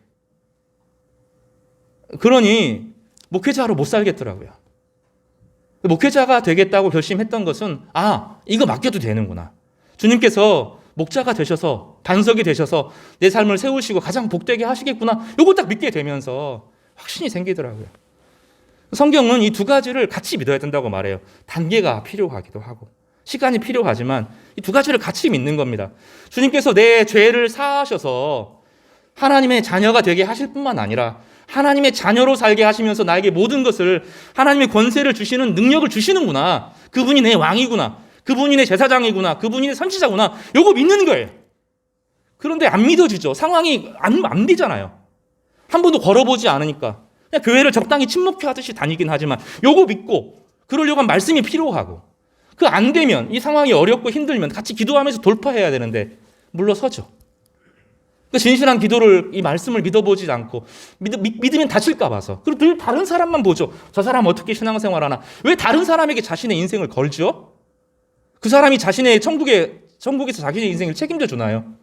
그러니 목회자로 못 살겠더라고요. 목회자가 되겠다고 결심했던 것은 아, 이거 맡겨도 되는구나. 주님께서 목자가 되셔서 반석이 되셔서 내 삶을 세우시고 가장 복되게 하시겠구나. 이거 딱 믿게 되면서 확신이 생기더라고요. 성경은 이 두 가지를 같이 믿어야 된다고 말해요. 단계가 필요하기도 하고 시간이 필요하지만 이 두 가지를 같이 믿는 겁니다. 주님께서 내 죄를 사하셔서 하나님의 자녀가 되게 하실 뿐만 아니라 하나님의 자녀로 살게 하시면서 나에게 모든 것을 하나님의 권세를 주시는 능력을 주시는구나. 그분이 내 왕이구나. 그분이 내 제사장이구나. 그분이 내 선지자구나. 요거 믿는 거예요. 그런데 안 믿어지죠. 상황이 안 되잖아요. 한 번도 걸어보지 않으니까. 그냥 교회를 적당히 침묵회 하듯이 다니긴 하지만 요거 믿고 그러려고 하면 말씀이 필요하고 그 안 되면 이 상황이 어렵고 힘들면 같이 기도하면서 돌파해야 되는데 물러서죠. 그 진실한 기도를 이 말씀을 믿어보지 않고 믿으면 다칠까 봐서 그리고 늘 다른 사람만 보죠. 저 사람 어떻게 신앙생활하나. 왜 다른 사람에게 자신의 인생을 걸죠? 그 사람이 자신의 천국에서 자기의 인생을 책임져 주나요?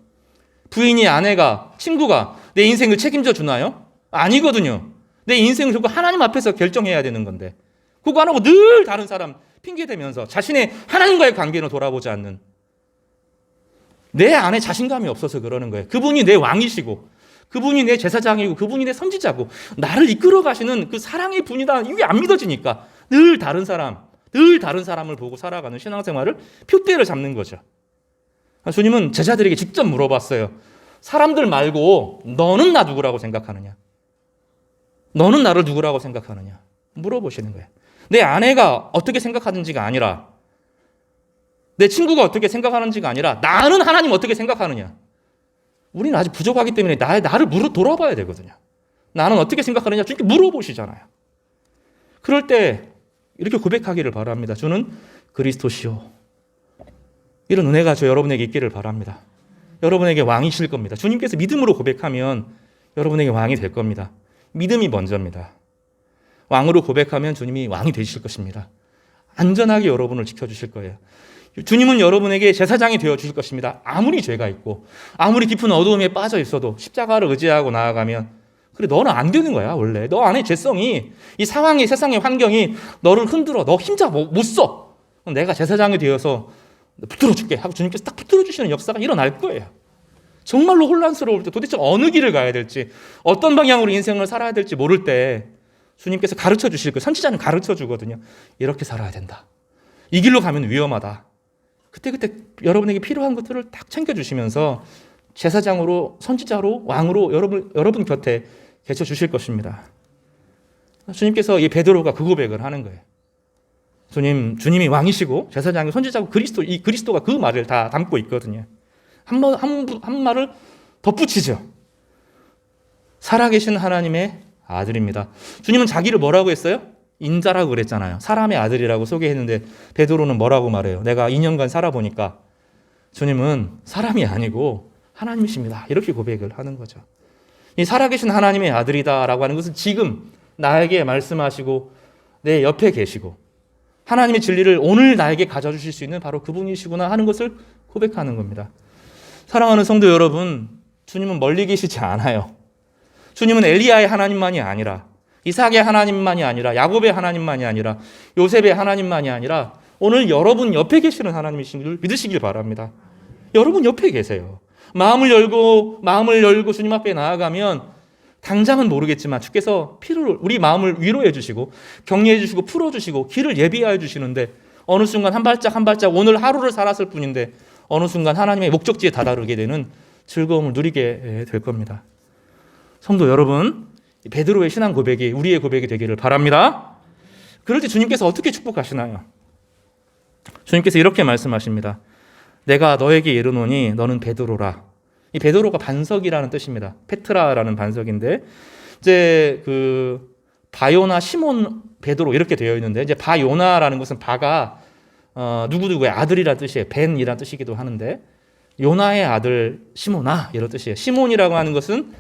부인이, 아내가, 친구가 내 인생을 책임져 주나요? 아니거든요. 내 인생을 결국 하나님 앞에서 결정해야 되는 건데 그거 안 하고 늘 다른 사람 핑계대면서 자신의 하나님과의 관계는 돌아보지 않는 내 안에 자신감이 없어서 그러는 거예요. 그분이 내 왕이시고 그분이 내 제사장이고 그분이 내 선지자고 나를 이끌어 가시는 그 사랑의 분이다. 이게 안 믿어지니까 늘 다른 사람을 보고 살아가는 신앙생활을 표대를 잡는 거죠. 주님은 제자들에게 직접 물어봤어요. 사람들 말고 너는 나 누구라고 생각하느냐? 너는 나를 누구라고 생각하느냐? 물어보시는 거예요. 내 아내가 어떻게 생각하는지가 아니라 내 친구가 어떻게 생각하는지가 아니라 나는 하나님 어떻게 생각하느냐. 우리는 아직 부족하기 때문에 나를 돌아봐야 되거든요. 나는 어떻게 생각하느냐 주님께 물어보시잖아요. 그럴 때 이렇게 고백하기를 바랍니다. 주는 그리스도시요. 이런 은혜가 저 여러분에게 있기를 바랍니다. 여러분에게 왕이실 겁니다. 주님께서 믿음으로 고백하면 여러분에게 왕이 될 겁니다. 믿음이 먼저입니다. 왕으로 고백하면 주님이 왕이 되실 것입니다. 안전하게 여러분을 지켜주실 거예요. 주님은 여러분에게 제사장이 되어 주실 것입니다. 아무리 죄가 있고 아무리 깊은 어두움에 빠져 있어도 십자가를 의지하고 나아가면 그래 너는 안 되는 거야. 원래 너 안에 죄성이 이 상황이 세상의 환경이 너를 흔들어. 너 힘자 못 써. 내가 제사장이 되어서 붙들어 줄게 하고 주님께서 딱 붙들어 주시는 역사가 일어날 거예요. 정말로 혼란스러울 때 도대체 어느 길을 가야 될지 어떤 방향으로 인생을 살아야 될지 모를 때 주님께서 가르쳐 주실 거예요. 선지자는 가르쳐 주거든요. 이렇게 살아야 된다. 이 길로 가면 위험하다. 그때 여러분에게 필요한 것들을 딱 챙겨주시면서 제사장으로 선지자로 왕으로 여러분 곁에 계셔 주실 것입니다. 주님께서 이 베드로가 그 고백을 하는 거예요. 주님이 왕이시고 제사장이 선지자고 이 그리스도가 그 말을 다 담고 있거든요. 한 말을 덧붙이죠. 살아계신 하나님의 아들입니다. 주님은 자기를 뭐라고 했어요? 인자라고 그랬잖아요. 사람의 아들이라고 소개했는데 베드로는 뭐라고 말해요? 내가 2년간 살아보니까 주님은 사람이 아니고 하나님이십니다. 이렇게 고백을 하는 거죠. 이 살아계신 하나님의 아들이다라고 하는 것은 지금 나에게 말씀하시고 내 옆에 계시고 하나님의 진리를 오늘 나에게 가져주실 수 있는 바로 그분이시구나 하는 것을 고백하는 겁니다. 사랑하는 성도 여러분, 주님은 멀리 계시지 않아요. 주님은 엘리야의 하나님만이 아니라 이삭의 하나님만이 아니라 야곱의 하나님만이 아니라 요셉의 하나님만이 아니라 오늘 여러분 옆에 계시는 하나님이신 줄 믿으시길 바랍니다. 여러분 옆에 계세요. 마음을 열고 주님 앞에 나아가면 당장은 모르겠지만 주께서 우리 마음을 위로해 주시고 격려해 주시고 풀어 주시고 길을 예비하여 주시는데 어느 순간 한 발짝 한 발짝 오늘 하루를 살았을 뿐인데 어느 순간 하나님의 목적지에 다다르게 되는 즐거움을 누리게 될 겁니다. 성도 여러분, 베드로의 신앙 고백이 우리의 고백이 되기를 바랍니다. 그럴 때 주님께서 어떻게 축복하시나요? 주님께서 이렇게 말씀하십니다. 내가 너에게 이르노니 너는 베드로라. 이 베드로가 반석이라는 뜻입니다. 페트라라는 반석인데 이제 그 바요나 시몬 베드로 이렇게 되어 있는데 이제 바요나라는 것은 바가 누구누구의 아들이라는 뜻이에요. 벤이라는 뜻이기도 하는데 요나의 아들 시몬아 이런 뜻이에요. 시몬이라고 하는 것은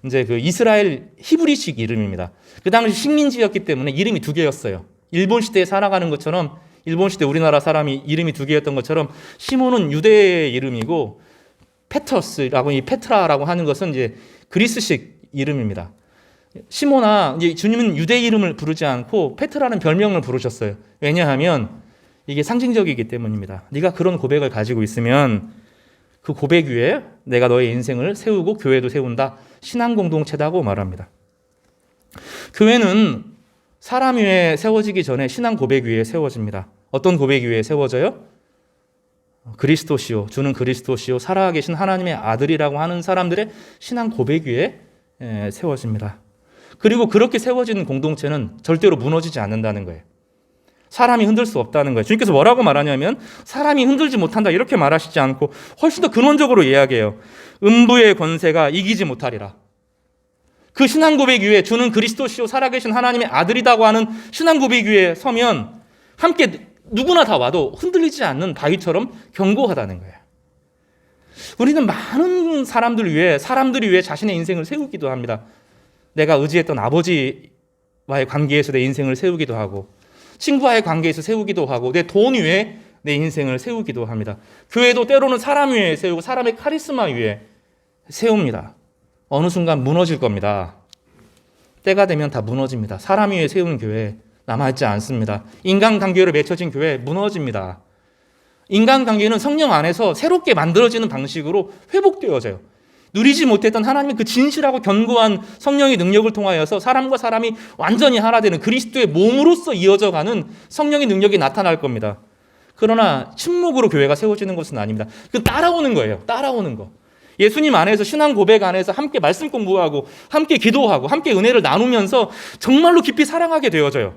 이제 그 이스라엘 히브리식 이름입니다. 그 당시 식민지였기 때문에 이름이 두 개였어요. 일본 시대에 살아가는 것처럼 일본 시대 우리나라 사람이 이름이 두 개였던 것처럼 시몬은 유대의 이름이고 페터스라고 이 페트라라고 하는 것은 이제 그리스식 이름입니다. 시몬아, 이제 주님은 유대 이름을 부르지 않고 페트라는 별명을 부르셨어요. 왜냐하면 이게 상징적이기 때문입니다. 네가 그런 고백을 가지고 있으면 그 고백 위에 내가 너의 인생을 세우고 교회도 세운다. 신앙 공동체다고 말합니다. 교회는 사람 위에 세워지기 전에 신앙 고백 위에 세워집니다. 어떤 고백 위에 세워져요? 그리스도시요, 주는 그리스도시요, 살아계신 하나님의 아들이라고 하는 사람들의 신앙 고백 위에 세워집니다. 그리고 그렇게 세워지는 공동체는 절대로 무너지지 않는다는 거예요. 사람이 흔들 수 없다는 거예요. 주님께서 뭐라고 말하냐면 사람이 흔들지 못한다 이렇게 말하시지 않고 훨씬 더 근원적으로 이야기해요. 음부의 권세가 이기지 못하리라. 그 신앙 고백 위에 주는 그리스도시요 살아계신 하나님의 아들이라고 하는 신앙 고백 위에 서면 함께 누구나 다 와도 흔들리지 않는 바위처럼 견고하다는 거예요. 우리는 많은 사람들이 위해 자신의 인생을 세우기도 합니다. 내가 의지했던 아버지와의 관계에서 내 인생을 세우기도 하고 친구와의 관계에서 세우기도 하고 내 돈 위에 내 인생을 세우기도 합니다. 교회도 때로는 사람 위에 세우고 사람의 카리스마 위에 세웁니다. 어느 순간 무너질 겁니다. 때가 되면 다 무너집니다. 사람 위에 세운 교회 남아있지 않습니다. 인간관계로 맺혀진 교회 무너집니다. 인간관계는 성령 안에서 새롭게 만들어지는 방식으로 회복되어져요. 누리지 못했던 하나님의 그 진실하고 견고한 성령의 능력을 통하여서 사람과 사람이 완전히 하나 되는 그리스도의 몸으로서 이어져가는 성령의 능력이 나타날 겁니다. 그러나 침묵으로 교회가 세워지는 것은 아닙니다. 그 따라오는 거예요. 따라오는 거. 예수님 안에서 신앙 고백 안에서 함께 말씀 공부하고 함께 기도하고 함께 은혜를 나누면서 정말로 깊이 사랑하게 되어져요.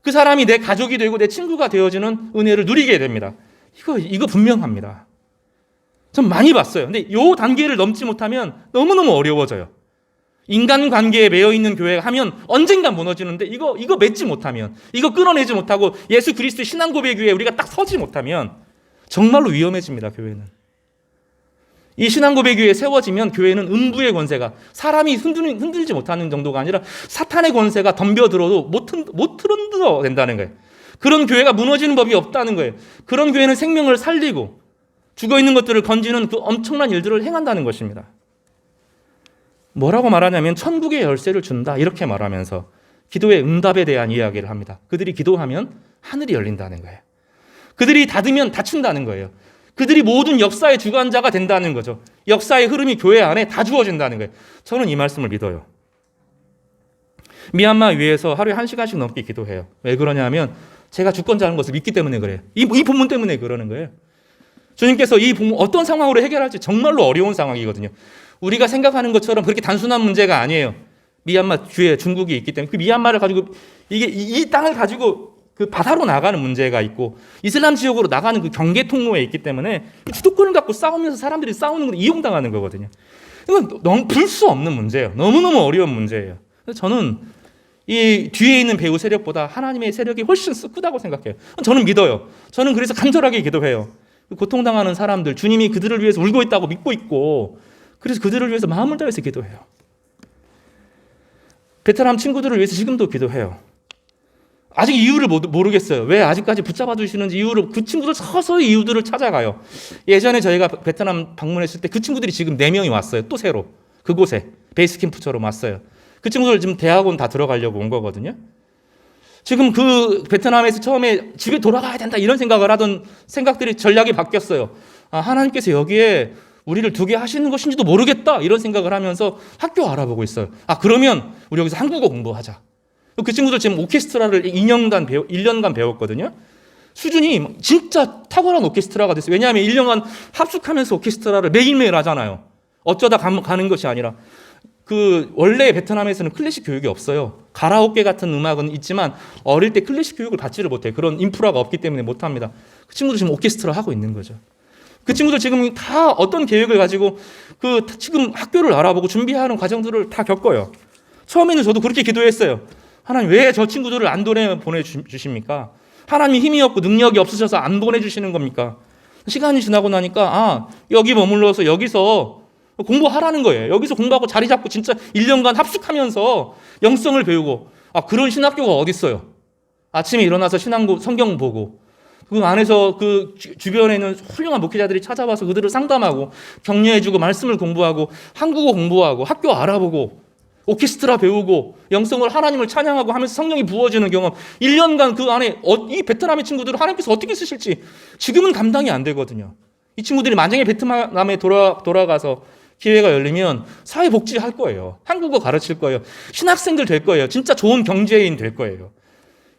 그 사람이 내 가족이 되고 내 친구가 되어지는 은혜를 누리게 됩니다. 이거 분명합니다. 전 많이 봤어요. 근데 이 단계를 넘지 못하면 너무너무 어려워져요. 인간관계에 매여 있는 교회 하면 언젠가 무너지는데 이거 맺지 못하면 이거 끊어내지 못하고 예수 그리스도의 신앙 고백 위에 우리가 딱 서지 못하면 정말로 위험해집니다. 교회는. 이 신앙 고백 위에 세워지면 교회는 음부의 권세가 사람이 흔들지 못하는 정도가 아니라 사탄의 권세가 덤벼들어도 못 흔들어 된다는 거예요. 그런 교회가 무너지는 법이 없다는 거예요. 그런 교회는 생명을 살리고 죽어있는 것들을 건지는 그 엄청난 일들을 행한다는 것입니다. 뭐라고 말하냐면 천국의 열쇠를 준다 이렇게 말하면서 기도의 응답에 대한 이야기를 합니다. 그들이 기도하면 하늘이 열린다는 거예요. 그들이 닫으면 닫힌다는 거예요. 그들이 모든 역사의 주관자가 된다는 거죠. 역사의 흐름이 교회 안에 다 주어진다는 거예요. 저는 이 말씀을 믿어요. 미얀마 위에서 하루에 1시간씩 넘게 기도해요. 왜 그러냐면 제가 주권자라는 것을 믿기 때문에 그래요. 이 본문 때문에 그러는 거예요. 주님께서 이 본문 어떤 상황으로 해결할지 정말로 어려운 상황이거든요. 우리가 생각하는 것처럼 그렇게 단순한 문제가 아니에요. 미얀마 뒤에 중국이 있기 때문에 그 미얀마를 가지고 이 땅을 가지고 그 바다로 나가는 문제가 있고 이슬람 지역으로 나가는 그 경계 통로에 있기 때문에 주도권을 갖고 싸우면서 사람들이 싸우는 걸 이용당하는 거거든요. 이건 너무 풀 수 없는 문제예요. 너무너무 어려운 문제예요. 그래서 저는 이 뒤에 있는 배후 세력보다 하나님의 세력이 훨씬 크다고 생각해요. 저는 믿어요. 저는 그래서 간절하게 기도해요. 고통당하는 사람들, 주님이 그들을 위해서 울고 있다고 믿고 있고 그래서 그들을 위해서 마음을 다해서 기도해요. 베트남 친구들을 위해서 지금도 기도해요. 아직 이유를 모르겠어요. 왜 아직까지 붙잡아 주시는지 이유를 그 친구들 서서히 이유들을 찾아가요. 예전에 저희가 베트남 방문했을 때 그 친구들이 지금 4명이 왔어요. 또 새로 그곳에 베이스 캠프처럼 왔어요. 그 친구들 지금 대학원 다 들어가려고 온 거거든요. 지금 그 베트남에서 처음에 집에 돌아가야 된다 이런 생각을 하던 생각들이 전략이 바뀌었어요. 하나님께서 여기에 우리를 두게 하시는 것인지도 모르겠다 이런 생각을 하면서 학교 알아보고 있어요. 그러면 우리 여기서 한국어 공부하자. 그 친구들 지금 오케스트라를 1년간 배웠거든요. 수준이 진짜 탁월한 오케스트라가 됐어요. 왜냐하면 1년간 합숙하면서 오케스트라를 매일매일 하잖아요. 어쩌다 가는 것이 아니라. 원래 베트남에서는 클래식 교육이 없어요. 가라오케 같은 음악은 있지만 어릴 때 클래식 교육을 받지를 못해요. 그런 인프라가 없기 때문에 못합니다. 그 친구들 지금 오케스트라 하고 있는 거죠. 그 친구들 지금 다 어떤 계획을 가지고 지금 학교를 알아보고 준비하는 과정들을 다 겪어요. 처음에는 저도 그렇게 기도했어요. 하나님, 왜 저 친구들을 안 보내주십니까? 하나님이 힘이 없고 능력이 없으셔서 안 보내주시는 겁니까? 시간이 지나고 나니까 여기 머물러서 여기서 공부하라는 거예요. 여기서 공부하고 자리 잡고 진짜 1년간 합숙하면서 영성을 배우고, 그런 신학교가 어디 있어요? 아침에 일어나서 성경 보고, 그 안에서 그 주변에 있는 훌륭한 목회자들이 찾아와서 그들을 상담하고 격려해주고 말씀을 공부하고 한국어 공부하고 학교 알아보고 오케스트라 배우고 영성을 하나님을 찬양하고 하면서 성령이 부어지는 경험, 1년간 그 안에 이 베트남의 친구들을 하나님께서 어떻게 쓰실지 지금은 감당이 안 되거든요. 이 친구들이 만약에 베트남에 돌아가서 기회가 열리면 사회복지 할 거예요. 한국어 가르칠 거예요. 신학생들 될 거예요. 진짜 좋은 경제인 될 거예요.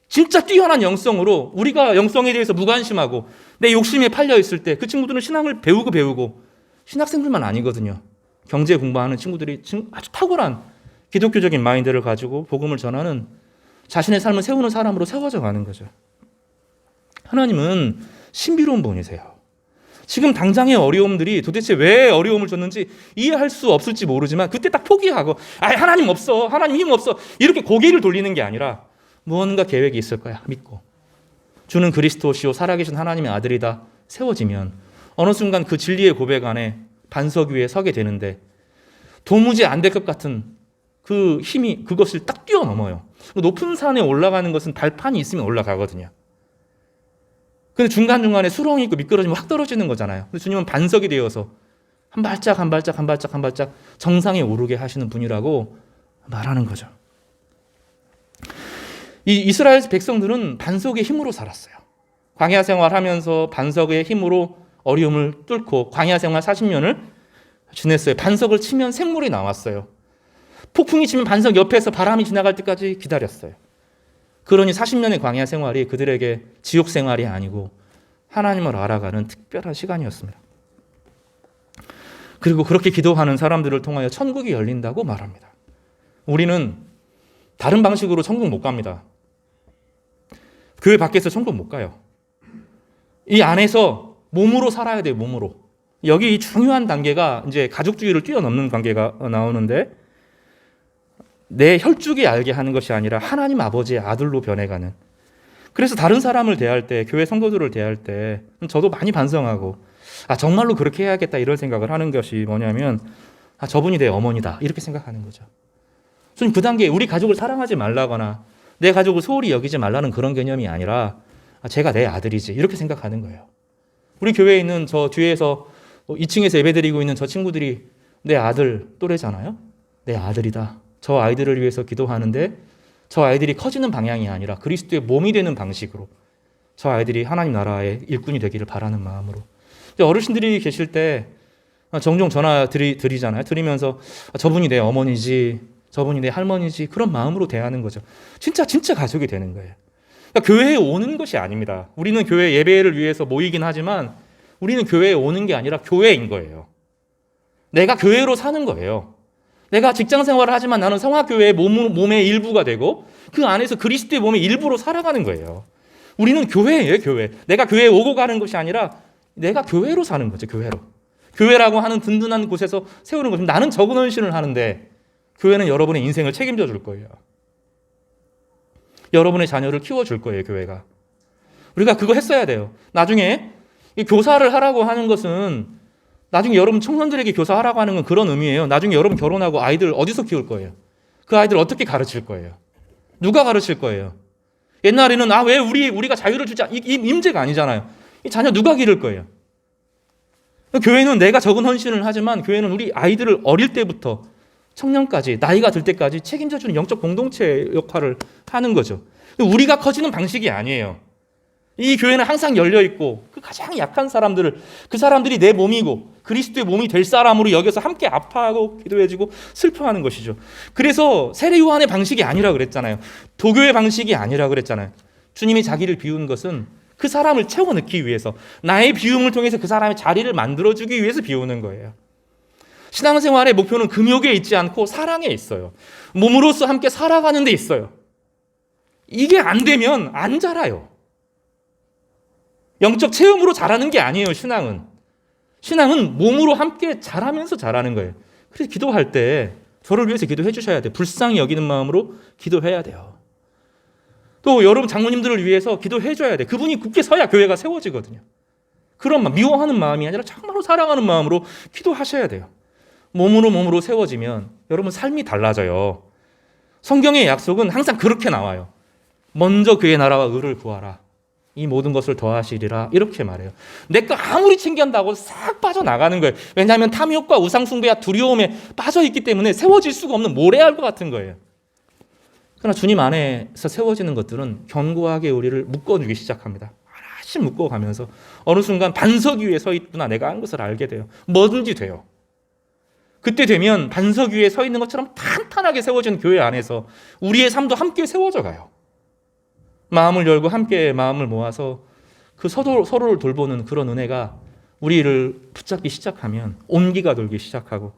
진짜 뛰어난 영성으로, 우리가 영성에 대해서 무관심하고 내 욕심에 팔려 있을 때 그 친구들은 신앙을 배우고 신학생들만 아니거든요. 경제 공부하는 친구들이 아주 탁월한 기독교적인 마인드를 가지고 복음을 전하는, 자신의 삶을 세우는 사람으로 세워져 가는 거죠. 하나님은 신비로운 분이세요. 지금 당장의 어려움들이 도대체 왜 어려움을 줬는지 이해할 수 없을지 모르지만 그때 딱 포기하고 하나님 없어, 하나님 힘 없어, 이렇게 고개를 돌리는 게 아니라 무언가 계획이 있을 거야 믿고, 주는 그리스도시요 살아계신 하나님의 아들이다 세워지면 어느 순간 그 진리의 고백 안에 반석 위에 서게 되는데, 도무지 안 될 것 같은 그 힘이 그것을 딱 뛰어넘어요. 높은 산에 올라가는 것은 발판이 있으면 올라가거든요. 근데 중간중간에 수렁이 있고 미끄러지면 확 떨어지는 거잖아요. 근데 주님은 반석이 되어서 한 발짝 한 발짝 한 발짝 한 발짝 정상에 오르게 하시는 분이라고 말하는 거죠. 이 이스라엘 백성들은 반석의 힘으로 살았어요. 광야 생활하면서 반석의 힘으로 어려움을 뚫고 광야 생활 40년을 지냈어요. 반석을 치면 샘물이 나왔어요. 폭풍이 치면 반석 옆에서 바람이 지나갈 때까지 기다렸어요. 그러니 40년의 광야 생활이 그들에게 지옥 생활이 아니고 하나님을 알아가는 특별한 시간이었습니다. 그리고 그렇게 기도하는 사람들을 통하여 천국이 열린다고 말합니다. 우리는 다른 방식으로 천국 못 갑니다. 교회 밖에서 천국 못 가요. 이 안에서 몸으로 살아야 돼요, 몸으로. 여기 이 중요한 단계가 이제 가족주의를 뛰어넘는 관계가 나오는데, 내 혈육이 알게 하는 것이 아니라 하나님 아버지의 아들로 변해가는. 그래서 다른 사람을 대할 때, 교회 성도들을 대할 때 저도 많이 반성하고 정말로 그렇게 해야겠다 이런 생각을 하는 것이 뭐냐면, 저분이 내 어머니다 이렇게 생각하는 거죠. 좀 그 단계에 우리 가족을 사랑하지 말라거나 내 가족을 소홀히 여기지 말라는 그런 개념이 아니라 제가 내 아들이지 이렇게 생각하는 거예요. 우리 교회에 있는 저 뒤에서 2층에서 예배드리고 있는 저 친구들이 내 아들 또래잖아요. 내 아들이다. 저 아이들을 위해서 기도하는데 저 아이들이 커지는 방향이 아니라 그리스도의 몸이 되는 방식으로 저 아이들이 하나님 나라의 일꾼이 되기를 바라는 마음으로. 어르신들이 계실 때 종종 전화 드리잖아요. 드리면서 저분이 내 어머니지, 저분이 내 할머니지, 그런 마음으로 대하는 거죠. 진짜 가족이 되는 거예요. 그러니까 교회에 오는 것이 아닙니다. 우리는 교회 예배를 위해서 모이긴 하지만 우리는 교회에 오는 게 아니라 교회인 거예요. 내가 교회로 사는 거예요. 내가 직장 생활을 하지만 나는 성화교회의 몸의 일부가 되고 그 안에서 그리스도의 몸의 일부로 살아가는 거예요. 우리는 교회예요, 교회. 내가 교회에 오고 가는 것이 아니라 내가 교회로 사는 거죠, 교회로. 교회라고 하는 든든한 곳에서 세우는 거죠. 나는 적은 헌신을 하는데 교회는 여러분의 인생을 책임져 줄 거예요. 여러분의 자녀를 키워줄 거예요, 교회가. 우리가 그거 했어야 돼요. 나중에 이 교사를 하라고 하는 것은, 나중에 여러분 청년들에게 교사하라고 하는 건 그런 의미예요. 나중에 여러분 결혼하고 아이들 어디서 키울 거예요? 그 아이들 어떻게 가르칠 거예요? 누가 가르칠 거예요? 옛날에는 왜 우리가 자유를 주지, 이 임재가 아니잖아요. 이 자녀 누가 기를 거예요? 교회는 내가 적은 헌신을 하지만 교회는 우리 아이들을 어릴 때부터 청년까지, 나이가 들 때까지 책임져주는 영적 공동체 역할을 하는 거죠. 우리가 커지는 방식이 아니에요. 이 교회는 항상 열려있고 그 가장 약한 사람들을, 그 사람들이 내 몸이고 그리스도의 몸이 될 사람으로 여겨서 함께 아파하고 기도해주고 슬퍼하는 것이죠. 그래서 세례 요한의 방식이 아니라 그랬잖아요. 도교의 방식이 아니라 그랬잖아요. 주님이 자기를 비운 것은 그 사람을 채워넣기 위해서, 나의 비움을 통해서 그 사람의 자리를 만들어주기 위해서 비우는 거예요. 신앙생활의 목표는 금욕에 있지 않고 사랑에 있어요. 몸으로서 함께 살아가는 데 있어요. 이게 안 되면 안 자라요. 영적 체험으로 자라는 게 아니에요, 신앙은. 신앙은 몸으로 함께 자라면서 자라는 거예요. 그래서 기도할 때 저를 위해서 기도해 주셔야 돼요. 불쌍히 여기는 마음으로 기도해야 돼요. 또 여러분 장모님들을 위해서 기도해 줘야 돼요. 그분이 굳게 서야 교회가 세워지거든요. 그런 미워하는 마음이 아니라 정말로 사랑하는 마음으로 기도하셔야 돼요. 몸으로 세워지면 여러분 삶이 달라져요. 성경의 약속은 항상 그렇게 나와요. 먼저 그의 나라와 의를 구하라. 이 모든 것을 더하시리라. 이렇게 말해요. 내 거 아무리 챙긴다고 싹 빠져나가는 거예요. 왜냐하면 탐욕과 우상숭배와 두려움에 빠져있기 때문에 세워질 수가 없는 모래알과 같은 거예요. 그러나 주님 안에서 세워지는 것들은 견고하게 우리를 묶어주기 시작합니다. 하나씩 묶어가면서 어느 순간 반석 위에 서 있구나 내가 한 것을 알게 돼요. 뭐든지 돼요. 그때 되면 반석 위에 서 있는 것처럼 탄탄하게 세워진 교회 안에서 우리의 삶도 함께 세워져 가요. 마음을 열고 함께 마음을 모아서 그 서로를 돌보는 그런 은혜가 우리를 붙잡기 시작하면 온기가 돌기 시작하고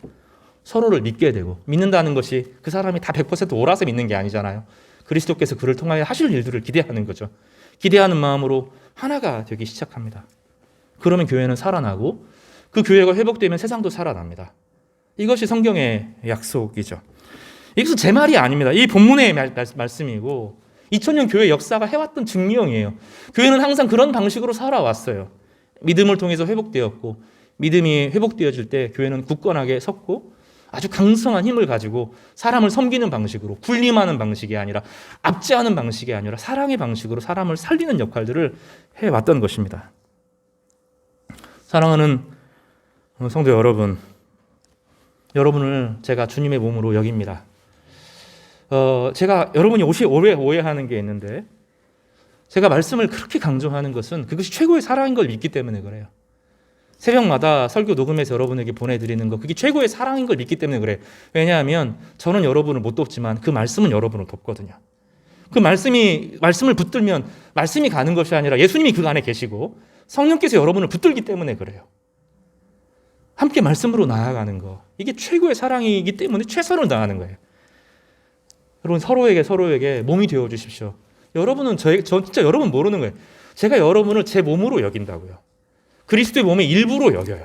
서로를 믿게 되고, 믿는다는 것이 그 사람이 다 100% 옳아서 믿는 게 아니잖아요. 그리스도께서 그를 통하여 하실 일들을 기대하는 거죠. 기대하는 마음으로 하나가 되기 시작합니다. 그러면 교회는 살아나고 그 교회가 회복되면 세상도 살아납니다. 이것이 성경의 약속이죠. 이것은 제 말이 아닙니다. 이 본문의 말씀이고 2000년 교회 역사가 해왔던 증명이에요. 교회는 항상 그런 방식으로 살아왔어요. 믿음을 통해서 회복되었고, 믿음이 회복되어질 때 교회는 굳건하게 섰고 아주 강성한 힘을 가지고 사람을 섬기는 방식으로, 군림하는 방식이 아니라, 압제하는 방식이 아니라 사랑의 방식으로 사람을 살리는 역할들을 해왔던 것입니다. 사랑하는 성도 여러분, 여러분을 제가 주님의 몸으로 여깁니다. 제가 여러분이 오해하는 게 있는데, 제가 말씀을 그렇게 강조하는 것은 그것이 최고의 사랑인 걸 믿기 때문에 그래요. 새벽마다 설교 녹음해서 여러분에게 보내드리는 거, 그게 최고의 사랑인 걸 믿기 때문에 그래요. 왜냐하면 저는 여러분을 못 돕지만 그 말씀은 여러분을 돕거든요. 그 말씀을 붙들면 말씀이 가는 것이 아니라 예수님이 그 안에 계시고 성령께서 여러분을 붙들기 때문에 그래요. 함께 말씀으로 나아가는 거, 이게 최고의 사랑이기 때문에 최선을 다하는 거예요. 여러분 서로에게 몸이 되어 주십시오. 여러분은 저 진짜 여러분 모르는 거예요. 제가 여러분을 제 몸으로 여긴다고요. 그리스도의 몸의 일부로 여겨요.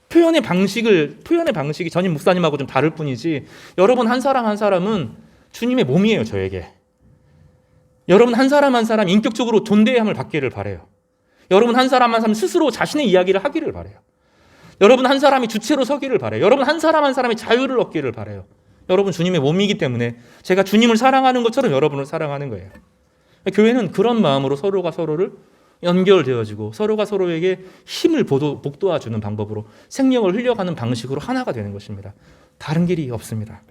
표현의 방식이 전임 목사님하고 좀 다를 뿐이지, 여러분 한 사람 한 사람은 주님의 몸이에요. 저에게. 여러분 한 사람 한 사람 인격적으로 존대함을 받기를 바라요. 여러분 한 사람 한 사람 스스로 자신의 이야기를 하기를 바라요. 여러분 한 사람이 주체로 서기를 바라요. 여러분 한 사람 한 사람이 자유를 얻기를 바라요. 여러분 주님의 몸이기 때문에 제가 주님을 사랑하는 것처럼 여러분을 사랑하는 거예요. 교회는 그런 마음으로 서로가 서로를 연결되어지고 서로가 서로에게 힘을 복돋아주는 방법으로 생명을 흘려가는 방식으로 하나가 되는 것입니다. 다른 길이 없습니다.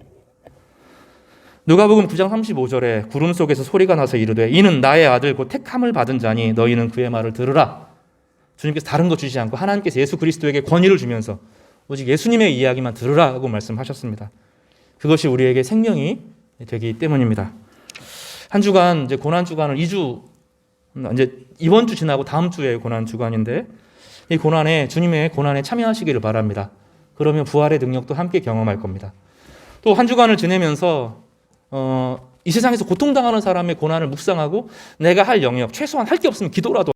누가복음 9장 35절에 구름 속에서 소리가 나서 이르되 이는 나의 아들 곧 택함을 받은 자니 너희는 그의 말을 들으라. 주님께서 다른 거 주지 않고 하나님께서 예수 그리스도에게 권위를 주면서 오직 예수님의 이야기만 들으라고 말씀하셨습니다. 그것이 우리에게 생명이 되기 때문입니다. 한 주간 이제 고난 주간을 2주, 이제 이번 주 지나고 다음 주에 고난 주간인데, 이 고난에, 주님의 고난에 참여하시기를 바랍니다. 그러면 부활의 능력도 함께 경험할 겁니다. 또 한 주간을 지내면서 이 세상에서 고통당하는 사람의 고난을 묵상하고 내가 할 영역, 최소한 할 게 없으면 기도라도